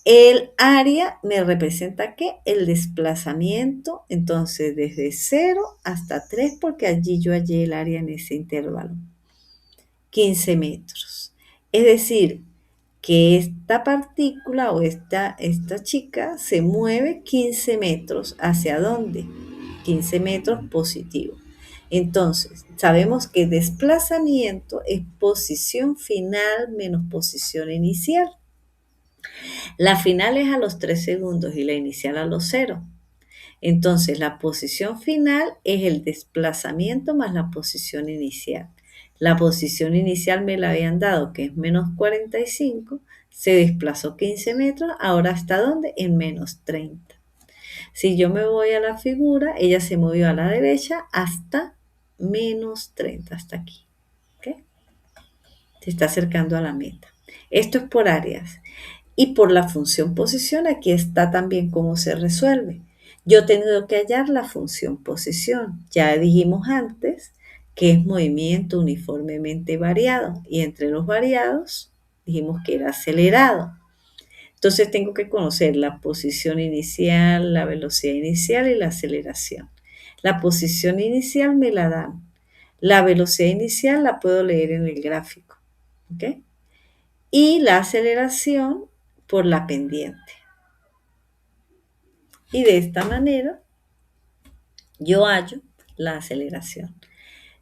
El área me representa ¿qué? El desplazamiento, entonces desde 0 hasta 3, porque allí yo hallé el área en ese intervalo. 15 metros. Es decir, que esta partícula o esta chica se mueve 15 metros. ¿Hacia dónde? 15 metros positivo. Entonces, sabemos que desplazamiento es posición final menos posición inicial. La final es a los 3 segundos y la inicial a los 0. Entonces, la posición final es el desplazamiento más la posición inicial. La posición inicial me la habían dado, que es menos 45, se desplazó 15 metros, ahora ¿hasta dónde? En menos 30. Si yo me voy a la figura, ella se movió a la derecha hasta menos 30, hasta aquí. ¿Ok? Se está acercando a la meta. Esto es por áreas. Y por la función posición, aquí está también cómo se resuelve. Yo tengo que hallar la función posición. Ya dijimos antes que es movimiento uniformemente variado. Y entre los variados dijimos que era acelerado. Entonces tengo que conocer la posición inicial, la velocidad inicial y la aceleración. La posición inicial me la dan. La velocidad inicial la puedo leer en el gráfico. ¿Ok? Y la aceleración por la pendiente. Y de esta manera yo hallo la aceleración.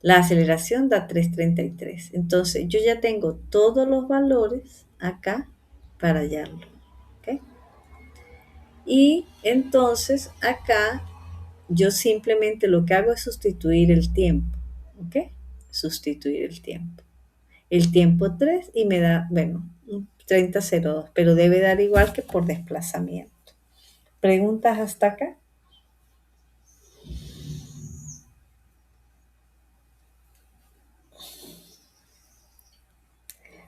La aceleración da 3,33. Entonces yo ya tengo todos los valores acá para hallarlo. ¿Ok? Y entonces acá yo simplemente lo que hago es sustituir el tiempo. ¿Ok? Sustituir el tiempo. El tiempo 3 y me da, bueno, 30,02, pero debe dar igual que por desplazamiento. ¿Preguntas hasta acá?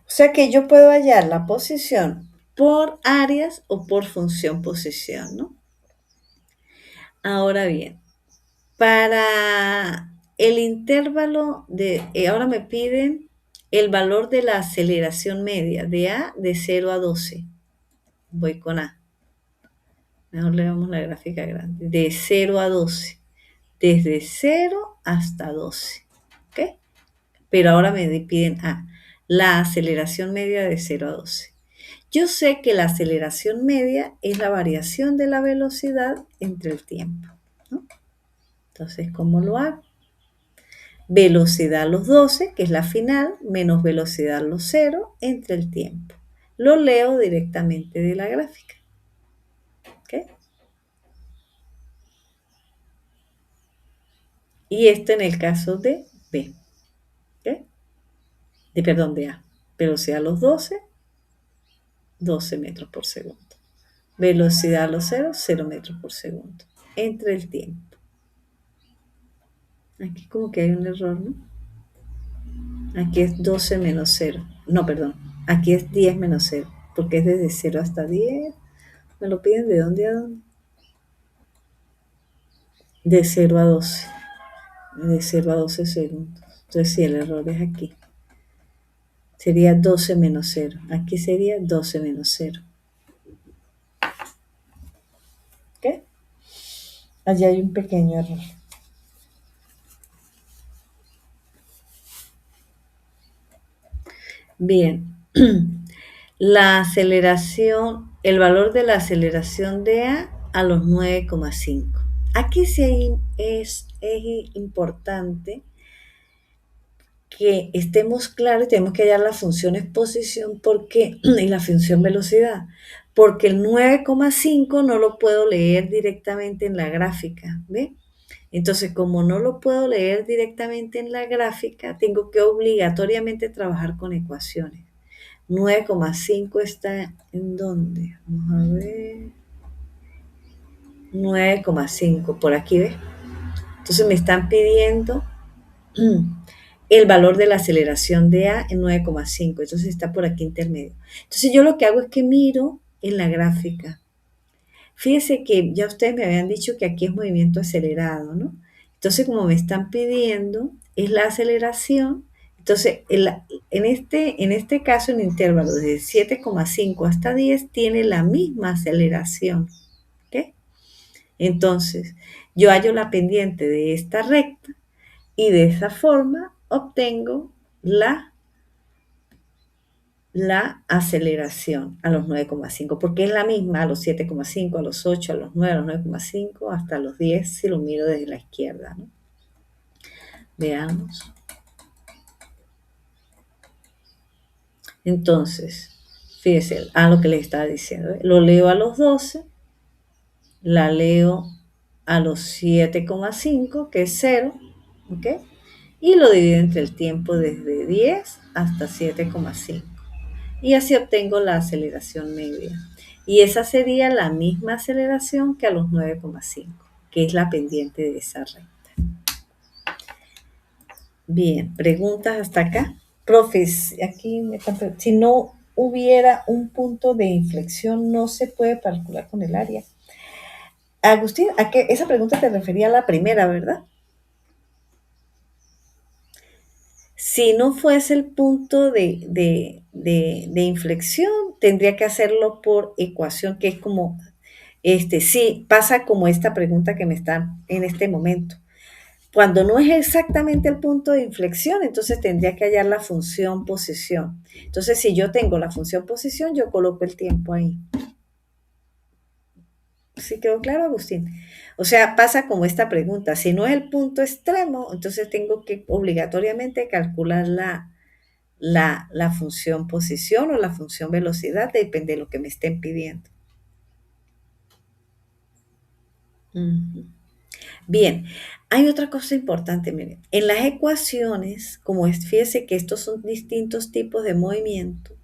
O sea que yo puedo hallar la posición por áreas o por función posición, ¿no? Ahora bien, para el intervalo ahora me piden el valor de la aceleración media de A de 0 a 12. Voy con A. Mejor le damos la gráfica grande. De 0 a 12. Desde 0 hasta 12. ¿Ok? Pero ahora me piden A. La aceleración media de 0 a 12. Yo sé que la aceleración media es la variación de la velocidad entre el tiempo, ¿no? Entonces, ¿cómo lo hago? Velocidad a los 12, que es la final, menos velocidad a los 0 entre el tiempo. Lo leo directamente de la gráfica. ¿Ok? Y esto en el caso de B. ¿Ok? De A. Velocidad a los 12, 12 metros por segundo. Velocidad a los 0, 0 metros por segundo. Entre el tiempo. Aquí como que hay un error, ¿no? Aquí es 12 menos 0. No, perdón. Aquí es 10 menos 0. Porque es desde 0 hasta 10. ¿Me lo piden de dónde a dónde? De 0 a 12. De 0 a 12 segundos. Entonces sí, el error es aquí. Sería 12 menos 0. Aquí sería 12 menos 0. ¿Ok? Allí hay un pequeño error. Bien. La aceleración, el valor de la aceleración de A los 9,5. Aquí sí es importante que estemos claros y tenemos que hallar las funciones posición y la función velocidad, porque el 9,5 no lo puedo leer directamente en la gráfica, ¿ve? Entonces, como no lo puedo leer directamente en la gráfica, tengo que obligatoriamente trabajar con ecuaciones. 9,5 está ¿en dónde? Vamos a ver. 9,5, por aquí, ¿ves? Entonces me están pidiendo el valor de la aceleración de A en 9,5, entonces está por aquí intermedio. Entonces yo lo que hago es que miro en la gráfica. Fíjense que ya ustedes me habían dicho que aquí es movimiento acelerado, ¿no? Entonces como me están pidiendo es la aceleración, entonces en este caso en intervalo de 7,5 hasta 10 tiene la misma aceleración, ¿ok? Entonces yo hallo la pendiente de esta recta y de esa forma obtengo la aceleración a los 9,5, porque es la misma a los 7,5, a los 8, a los 9, a los 9,5, hasta los 10 si lo miro desde la izquierda, ¿no? Veamos. Entonces, Fíjese, a lo que le estaba diciendo. ¿Ve? Lo leo a los 12, la leo a los 7,5, que es cero, ¿ok? Y lo divido entre el tiempo desde 10 hasta 7,5. Y así obtengo la aceleración media. Y esa sería la misma aceleración que a los 9,5, que es la pendiente de esa recta. Bien, preguntas hasta acá. Profes, aquí me están si no hubiera un punto de inflexión, no se puede calcular con el área. Agustín, ¿a qué? Esa pregunta te refería a la primera, ¿verdad? Si no fuese el punto de inflexión, tendría que hacerlo por ecuación, que es como, sí, pasa como esta pregunta que me está en este momento. Cuando no es exactamente el punto de inflexión, entonces tendría que hallar la función posición. Entonces, si yo tengo la función posición, yo coloco el tiempo ahí. ¿Sí quedó claro, Agustín? O sea, pasa como esta pregunta. Si no es el punto extremo, entonces tengo que obligatoriamente calcular la función posición o la función velocidad, depende de lo que me estén pidiendo. Ujú. Bien, hay otra cosa importante, miren. En las ecuaciones, como es, fíjese que estos son distintos tipos de movimiento,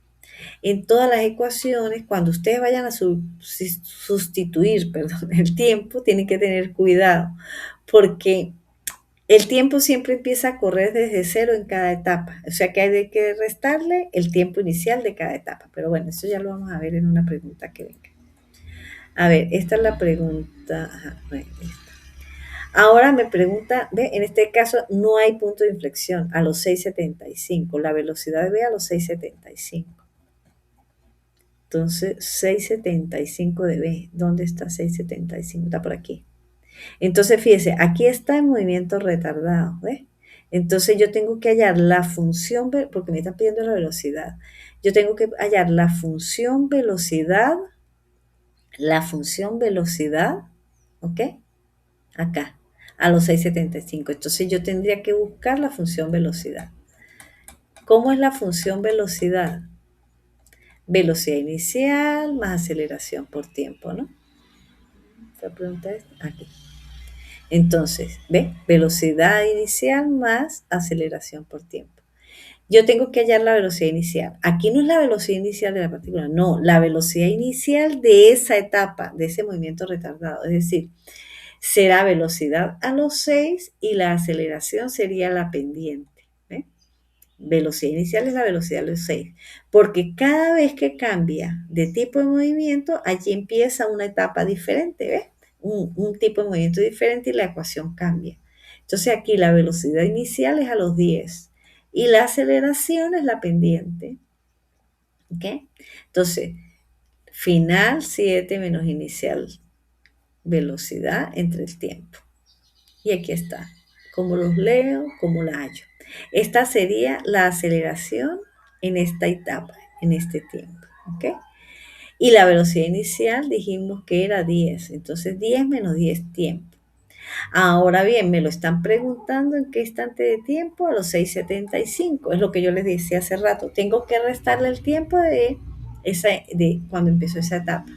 en todas las ecuaciones, cuando ustedes vayan a sustituir, perdón, el tiempo, tienen que tener cuidado, porque el tiempo siempre empieza a correr desde cero en cada etapa. O sea que hay que restarle el tiempo inicial de cada etapa. Pero bueno, eso ya lo vamos a ver en una pregunta que venga. A ver, esta es la pregunta. Ajá, bueno, esta. Ahora me pregunta, ve, en este caso no hay punto de inflexión a los 6,75. La velocidad de V a los 6,75. Entonces, 6,75 de B. ¿Dónde está 6,75? Está por aquí. Entonces, fíjese, aquí está en movimiento retardado, ¿ves? Entonces yo tengo que hallar la función, porque me están pidiendo la velocidad. Yo tengo que hallar la función velocidad, ¿ok? Acá, a los 6,75. Entonces yo tendría que buscar la función velocidad. ¿Cómo es la función velocidad? Velocidad inicial más aceleración por tiempo, ¿no? Esta pregunta es aquí. Entonces, ¿ve? Velocidad inicial más aceleración por tiempo. Yo tengo que hallar la velocidad inicial. Aquí no es la velocidad inicial de la partícula, no, la velocidad inicial de esa etapa, de ese movimiento retardado. Es decir, será velocidad a los 6 y la aceleración sería la pendiente. ¿Ve? Velocidad inicial es la velocidad de los 6. Porque cada vez que cambia de tipo de movimiento, allí empieza una etapa diferente, ¿ves? Un tipo de movimiento diferente y la ecuación cambia. Entonces aquí la velocidad inicial es a los 10 y la aceleración es la pendiente. ¿Ok? Entonces, final 7 menos inicial velocidad entre el tiempo. Y aquí está. ¿Cómo los leo? ¿Cómo la hallo? Esta sería la aceleración en esta etapa, en este tiempo. ¿Ok? Y la velocidad inicial dijimos que era 10. Entonces 10 menos 10 tiempo. Ahora bien, me lo están preguntando en qué instante de tiempo, a los 6,75. Es lo que yo les decía hace rato. Tengo que restarle el tiempo de cuando empezó esa etapa.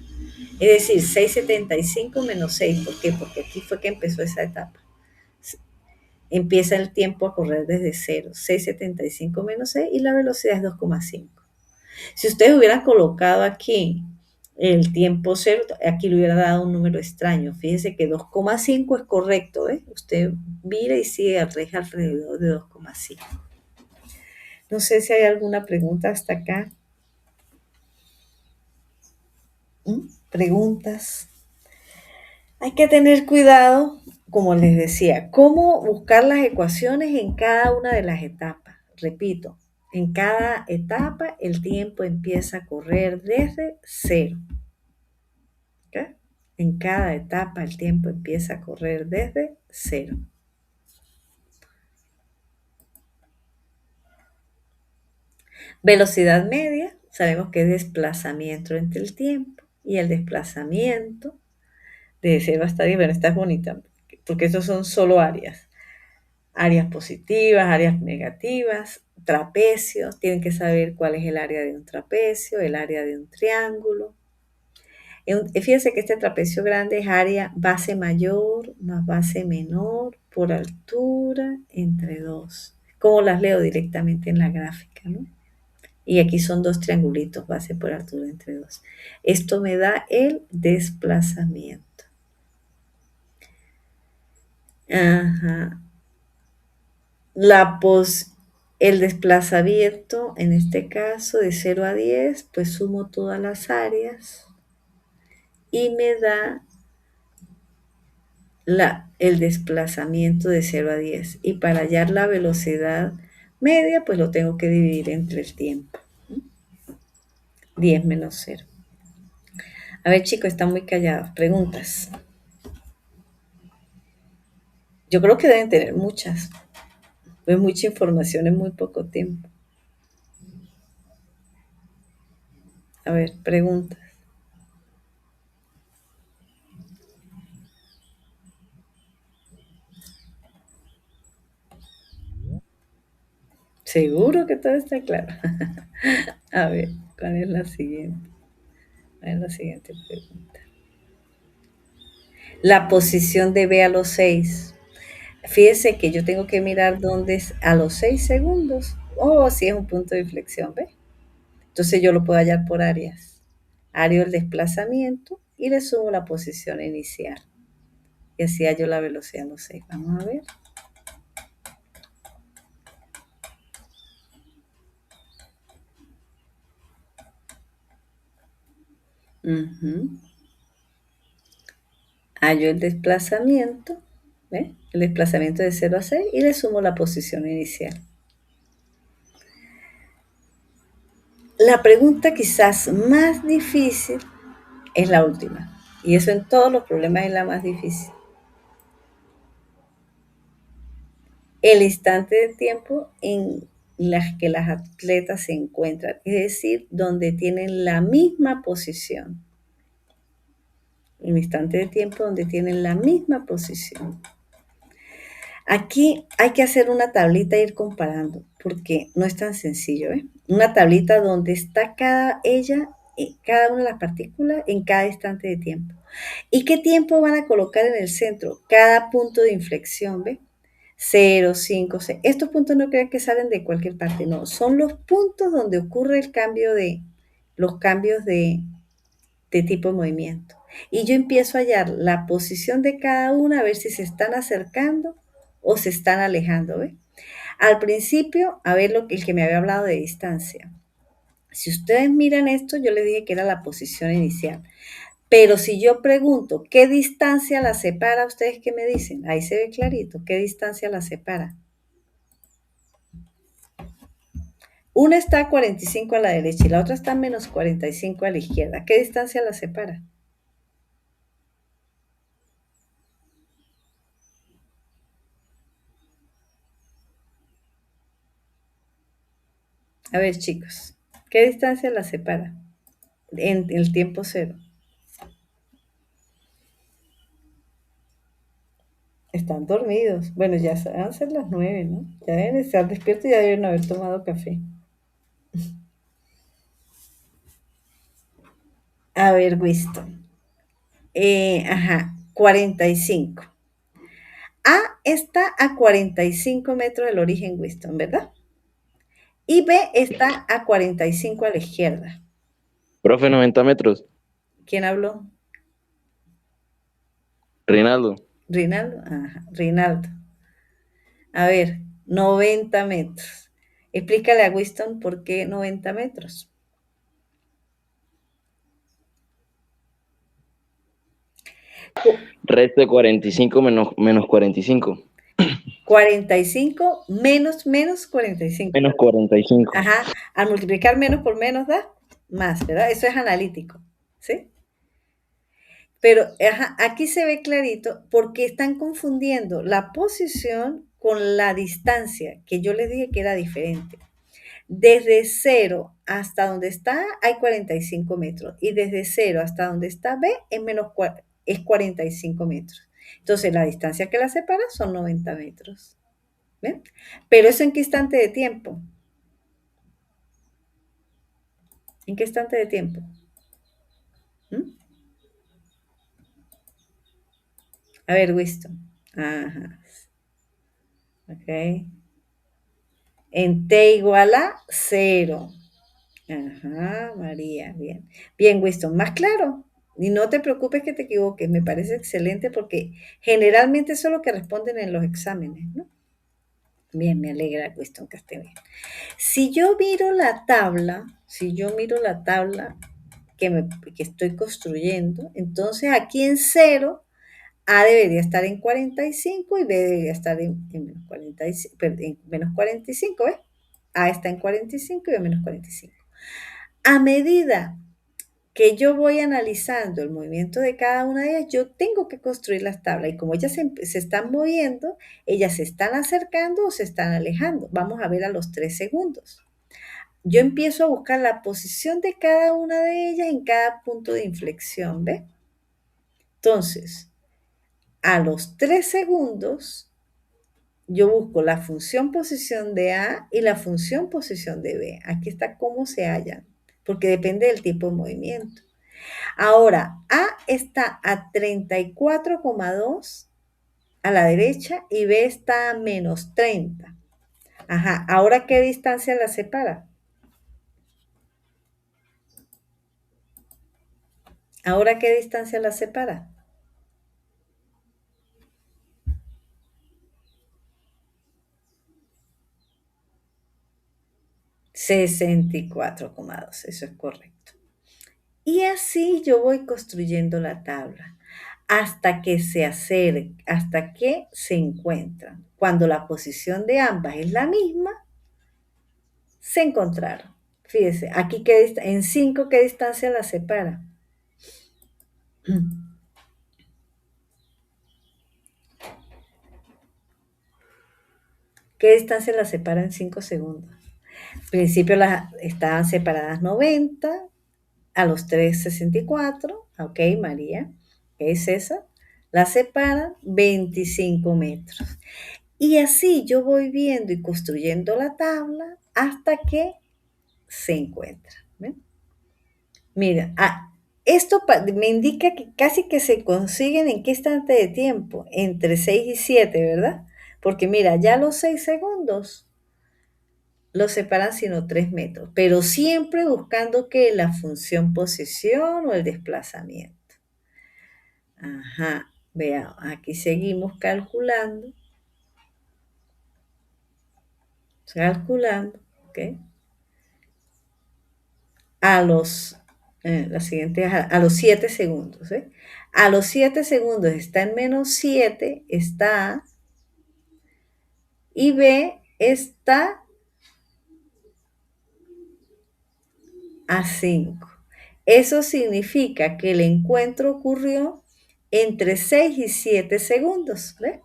Es decir, 6,75 menos 6. ¿Por qué? Porque aquí fue que empezó esa etapa. Empieza el tiempo a correr desde cero. 6,75 menos 6 y la velocidad es 2,5. Si ustedes hubieran colocado aquí el tiempo cero, aquí le hubiera dado un número extraño. Fíjense que 2,5 es correcto, ¿eh? Usted mira y sigue alrededor de 2,5. No sé si hay alguna pregunta hasta acá. ¿Preguntas? Hay que tener cuidado, como les decía, cómo buscar las ecuaciones en cada una de las etapas. Repito, en cada etapa el tiempo empieza a correr desde cero. ¿Ok? En cada etapa el tiempo empieza a correr desde cero. Velocidad media, sabemos que es desplazamiento entre el tiempo y el desplazamiento de 0 hasta 10. Bueno, esta es bonita, porque estos son solo áreas. Áreas positivas, áreas negativas, trapecio, tienen que saber cuál es el área de un trapecio, el área de un triángulo. Fíjense que este trapecio grande es área base mayor más base menor por altura entre 2. Como las leo directamente en la gráfica, ¿no? Y aquí son dos triangulitos, base por altura entre 2. Esto me da el desplazamiento. Ajá. La pos, el desplazamiento, en este caso, de 0 a 10, pues sumo todas las áreas y me da el desplazamiento de 0 a 10. Y para hallar la velocidad media, pues lo tengo que dividir entre el tiempo. 10 menos 0. A ver, chicos, están muy callados. Preguntas. Yo creo que deben tener muchas. Pues mucha información en muy poco tiempo. A ver, preguntas. Seguro que todo está claro. A ver, ¿cuál es la siguiente? ¿Cuál es la siguiente pregunta? La posición de B a los 6. Fíjese que yo tengo que mirar dónde es a los 6 segundos. Oh, sí es un punto de inflexión, ¿ves? Entonces yo lo puedo hallar por áreas. Área el desplazamiento y le sumo la posición inicial. Y así hallo la velocidad a los 6. Vamos a ver. Hallo el desplazamiento, ¿ves? El desplazamiento de 0 a 6 y le sumo la posición inicial. La pregunta quizás más difícil es la última. Y eso en todos los problemas es la más difícil. El instante de tiempo en las que las atletas se encuentran, es decir, donde tienen la misma posición. El instante de tiempo donde tienen la misma posición. Aquí hay que hacer una tablita e ir comparando, porque no es tan sencillo, ¿eh? Una tablita donde está cada una de las partículas en cada instante de tiempo. ¿Y qué tiempo van a colocar en el centro? Cada punto de inflexión, ¿ves? 0, 5, 6. Estos puntos no crean que salen de cualquier parte, no. Son los puntos donde ocurre los cambios de tipo de movimiento. Y yo empiezo a hallar la posición de cada una, a ver si se están acercando o se están alejando, ¿ves? Al principio, a ver el que me había hablado de distancia. Si ustedes miran esto, yo les dije que era la posición inicial. Pero si yo pregunto, ¿qué distancia la separa? ¿Ustedes qué me dicen? Ahí se ve clarito, ¿qué distancia la separa? Una está a 45 a la derecha y la otra está a menos 45 a la izquierda. ¿Qué distancia la separa? A ver, chicos, ¿qué distancia la separa en el tiempo cero? Están dormidos. Bueno, ya van a ser las 9, ¿no? Ya deben estar despiertos y ya deben haber tomado café. A ver, Winston. 45. A está a 45 metros del origen Winston, ¿verdad? Y B está a 45 a la izquierda. Profe, 90 metros. ¿Quién habló? Reinaldo. Rinaldo. Ajá, Rinaldo. A ver, 90 metros. Explícale a Winston por qué 90 metros. Reste 45 menos 45. 45 menos 45. Menos 45. Ajá, al multiplicar menos por menos da más, ¿verdad? Eso es analítico, ¿sí? Pero ajá, aquí se ve clarito porque están confundiendo la posición con la distancia, que yo les dije que era diferente. Desde 0 hasta donde está hay 45 metros y desde 0 hasta donde está B es 45 metros. Entonces la distancia que la separa son 90 metros. ¿Ven? Pero eso en qué instante de tiempo. ¿En qué instante de tiempo? ¿Mm? A ver, Winston. Ajá, ok. En t igual a 0. Ajá, María, bien. Bien, Winston, más claro. Y no te preocupes que te equivoques, me parece excelente porque generalmente eso es lo que responden en los exámenes, ¿no? Bien, me alegra, Winston, que esté bien. Si yo miro la tabla que estoy construyendo, entonces aquí en 0 A debería estar en 45 y B debería estar en menos 45, en menos 45, ¿ves? A está en 45 y B menos 45. A medida que yo voy analizando el movimiento de cada una de ellas, yo tengo que construir las tablas. Y como ellas se están moviendo, ellas se están acercando o se están alejando. Vamos a ver a los 3 segundos. Yo empiezo a buscar la posición de cada una de ellas en cada punto de inflexión, ¿ves? Entonces, a los 3 segundos, yo busco la función posición de A y la función posición de B. Aquí está cómo se hallan, porque depende del tipo de movimiento. Ahora, A está a 34,2 a la derecha y B está a menos 30. Ajá, ¿ahora qué distancia la separa? ¿Ahora qué distancia la separa? 64,2, eso es correcto. Y así yo voy construyendo la tabla hasta que se acerquen, hasta que se encuentran. Cuando la posición de ambas es la misma, se encontraron. Fíjese, aquí en 5, ¿qué distancia la separa? ¿Qué distancia la separa en 5 segundos? Al principio estaban separadas 90, a los 3, 64. Ok, María, ¿qué es esa? La separan 25 metros. Y así yo voy viendo y construyendo la tabla hasta que se encuentra. ¿Ven? Mira, esto me indica que casi que se consiguen en qué instante de tiempo, entre 6 y 7, ¿verdad? Porque mira, ya los 6 segundos los separan sino 3 metros, pero siempre buscando que la función posición o el desplazamiento. Ajá, veamos, aquí seguimos calculando, ¿ok? A los, la siguiente, a los 7 segundos, ¿eh? A los 7 segundos está en menos 7, está A, y B está a 5. Eso significa que el encuentro ocurrió entre 6 y 7 segundos, ¿ves?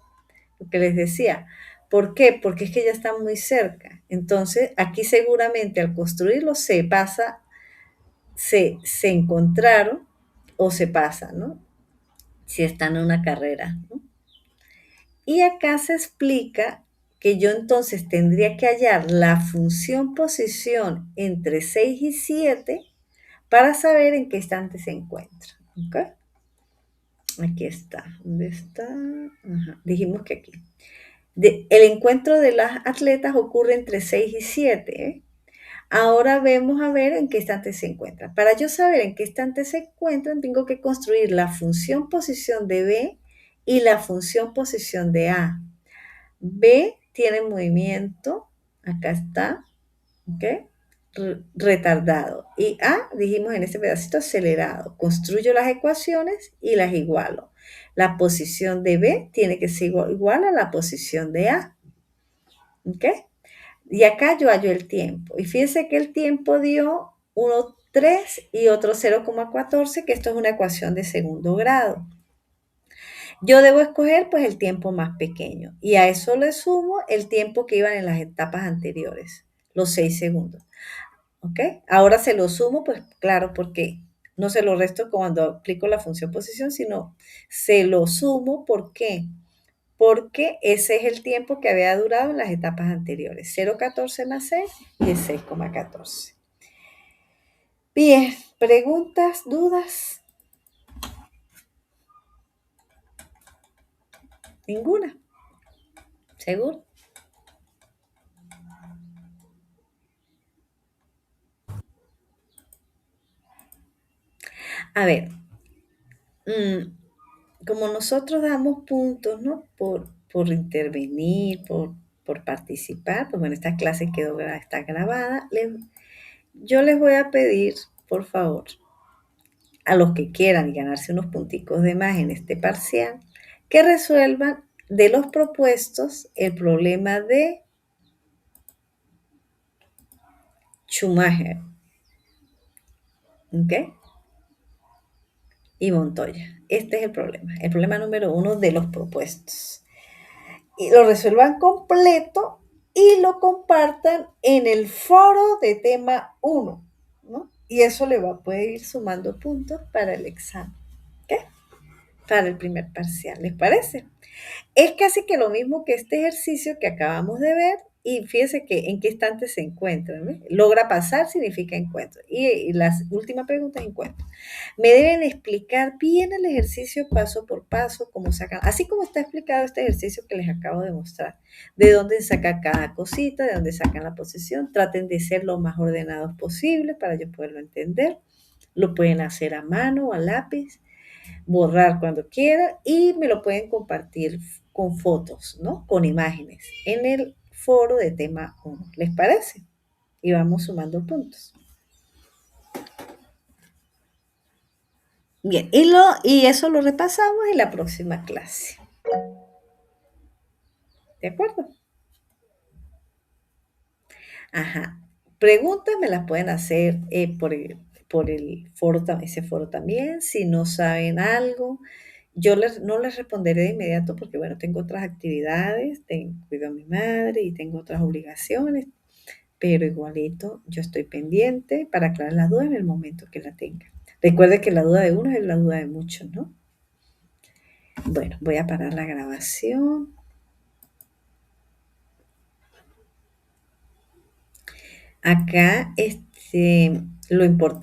Lo que les decía. ¿Por qué? Porque es que ya están muy cerca. Entonces, aquí seguramente al construirlo se encontraron o se pasan, ¿no? Si están en una carrera, ¿no? Y acá se explica que yo entonces tendría que hallar la función posición entre 6 y 7 para saber en qué instante se encuentra. ¿Okay? Aquí está. ¿Dónde está? Ajá. Dijimos que aquí. El encuentro de las atletas ocurre entre 6 y 7. ¿Eh? Ahora vemos a ver en qué instante se encuentran. Para yo saber en qué instante se encuentran, tengo que construir la función posición de B y la función posición de A. B tiene movimiento, acá está, ¿ok? Retardado. Y A, dijimos en este pedacito, acelerado. Construyo las ecuaciones y las igualo. La posición de B tiene que ser igual a la posición de A, ¿ok? Y acá yo hallo el tiempo. Y fíjense que el tiempo dio 1,3 y otro 0,14, que esto es una ecuación de segundo grado. Yo debo escoger pues el tiempo más pequeño y a eso le sumo el tiempo que iban en las etapas anteriores, los 6 segundos. ¿Ok? Ahora se lo sumo, pues claro, porque no se lo resto cuando aplico la función posición, sino se lo sumo, ¿por qué? Porque ese es el tiempo que había durado en las etapas anteriores. 0,14 más 6 y es 6,14. Bien, preguntas, dudas, ninguna, seguro. A ver, como nosotros damos puntos, ¿no? Por intervenir, por participar, pues bueno, esta clase está grabada. Yo les voy a pedir, por favor, a los que quieran ganarse unos punticos de más en este parcial, que resuelvan de los propuestos el problema de Schumacher, ¿ok? Y Montoya. Este es el problema número 1 de los propuestos. Y lo resuelvan completo y lo compartan en el foro de tema 1, ¿no? Y eso puede ir sumando puntos para el examen, ¿ok? Para el primer parcial, ¿les parece? Es casi que lo mismo que este ejercicio que acabamos de ver y fíjense que en qué instante se encuentra, ¿ves? Logra pasar significa encuentro. Y la última pregunta es encuentro. Me deben explicar bien el ejercicio paso por paso, cómo sacan, así como está explicado este ejercicio que les acabo de mostrar, de dónde saca cada cosita, de dónde sacan la posición. Traten de ser lo más ordenados posible para yo poderlo entender. Lo pueden hacer a mano o a lápiz, borrar cuando quieran y me lo pueden compartir con fotos, ¿no? Con imágenes en el foro de tema 1. ¿Les parece? Y vamos sumando puntos. Bien, y eso lo repasamos en la próxima clase. ¿De acuerdo? Ajá. Preguntas me las pueden hacer por el foro, ese foro también. Si no saben algo, no les responderé de inmediato porque, bueno, tengo otras actividades, cuido a mi madre y tengo otras obligaciones, pero igualito yo estoy pendiente para aclarar las dudas en el momento que la tenga. Recuerde que la duda de uno es la duda de muchos, ¿no? Bueno, voy a parar la grabación. Acá, lo importante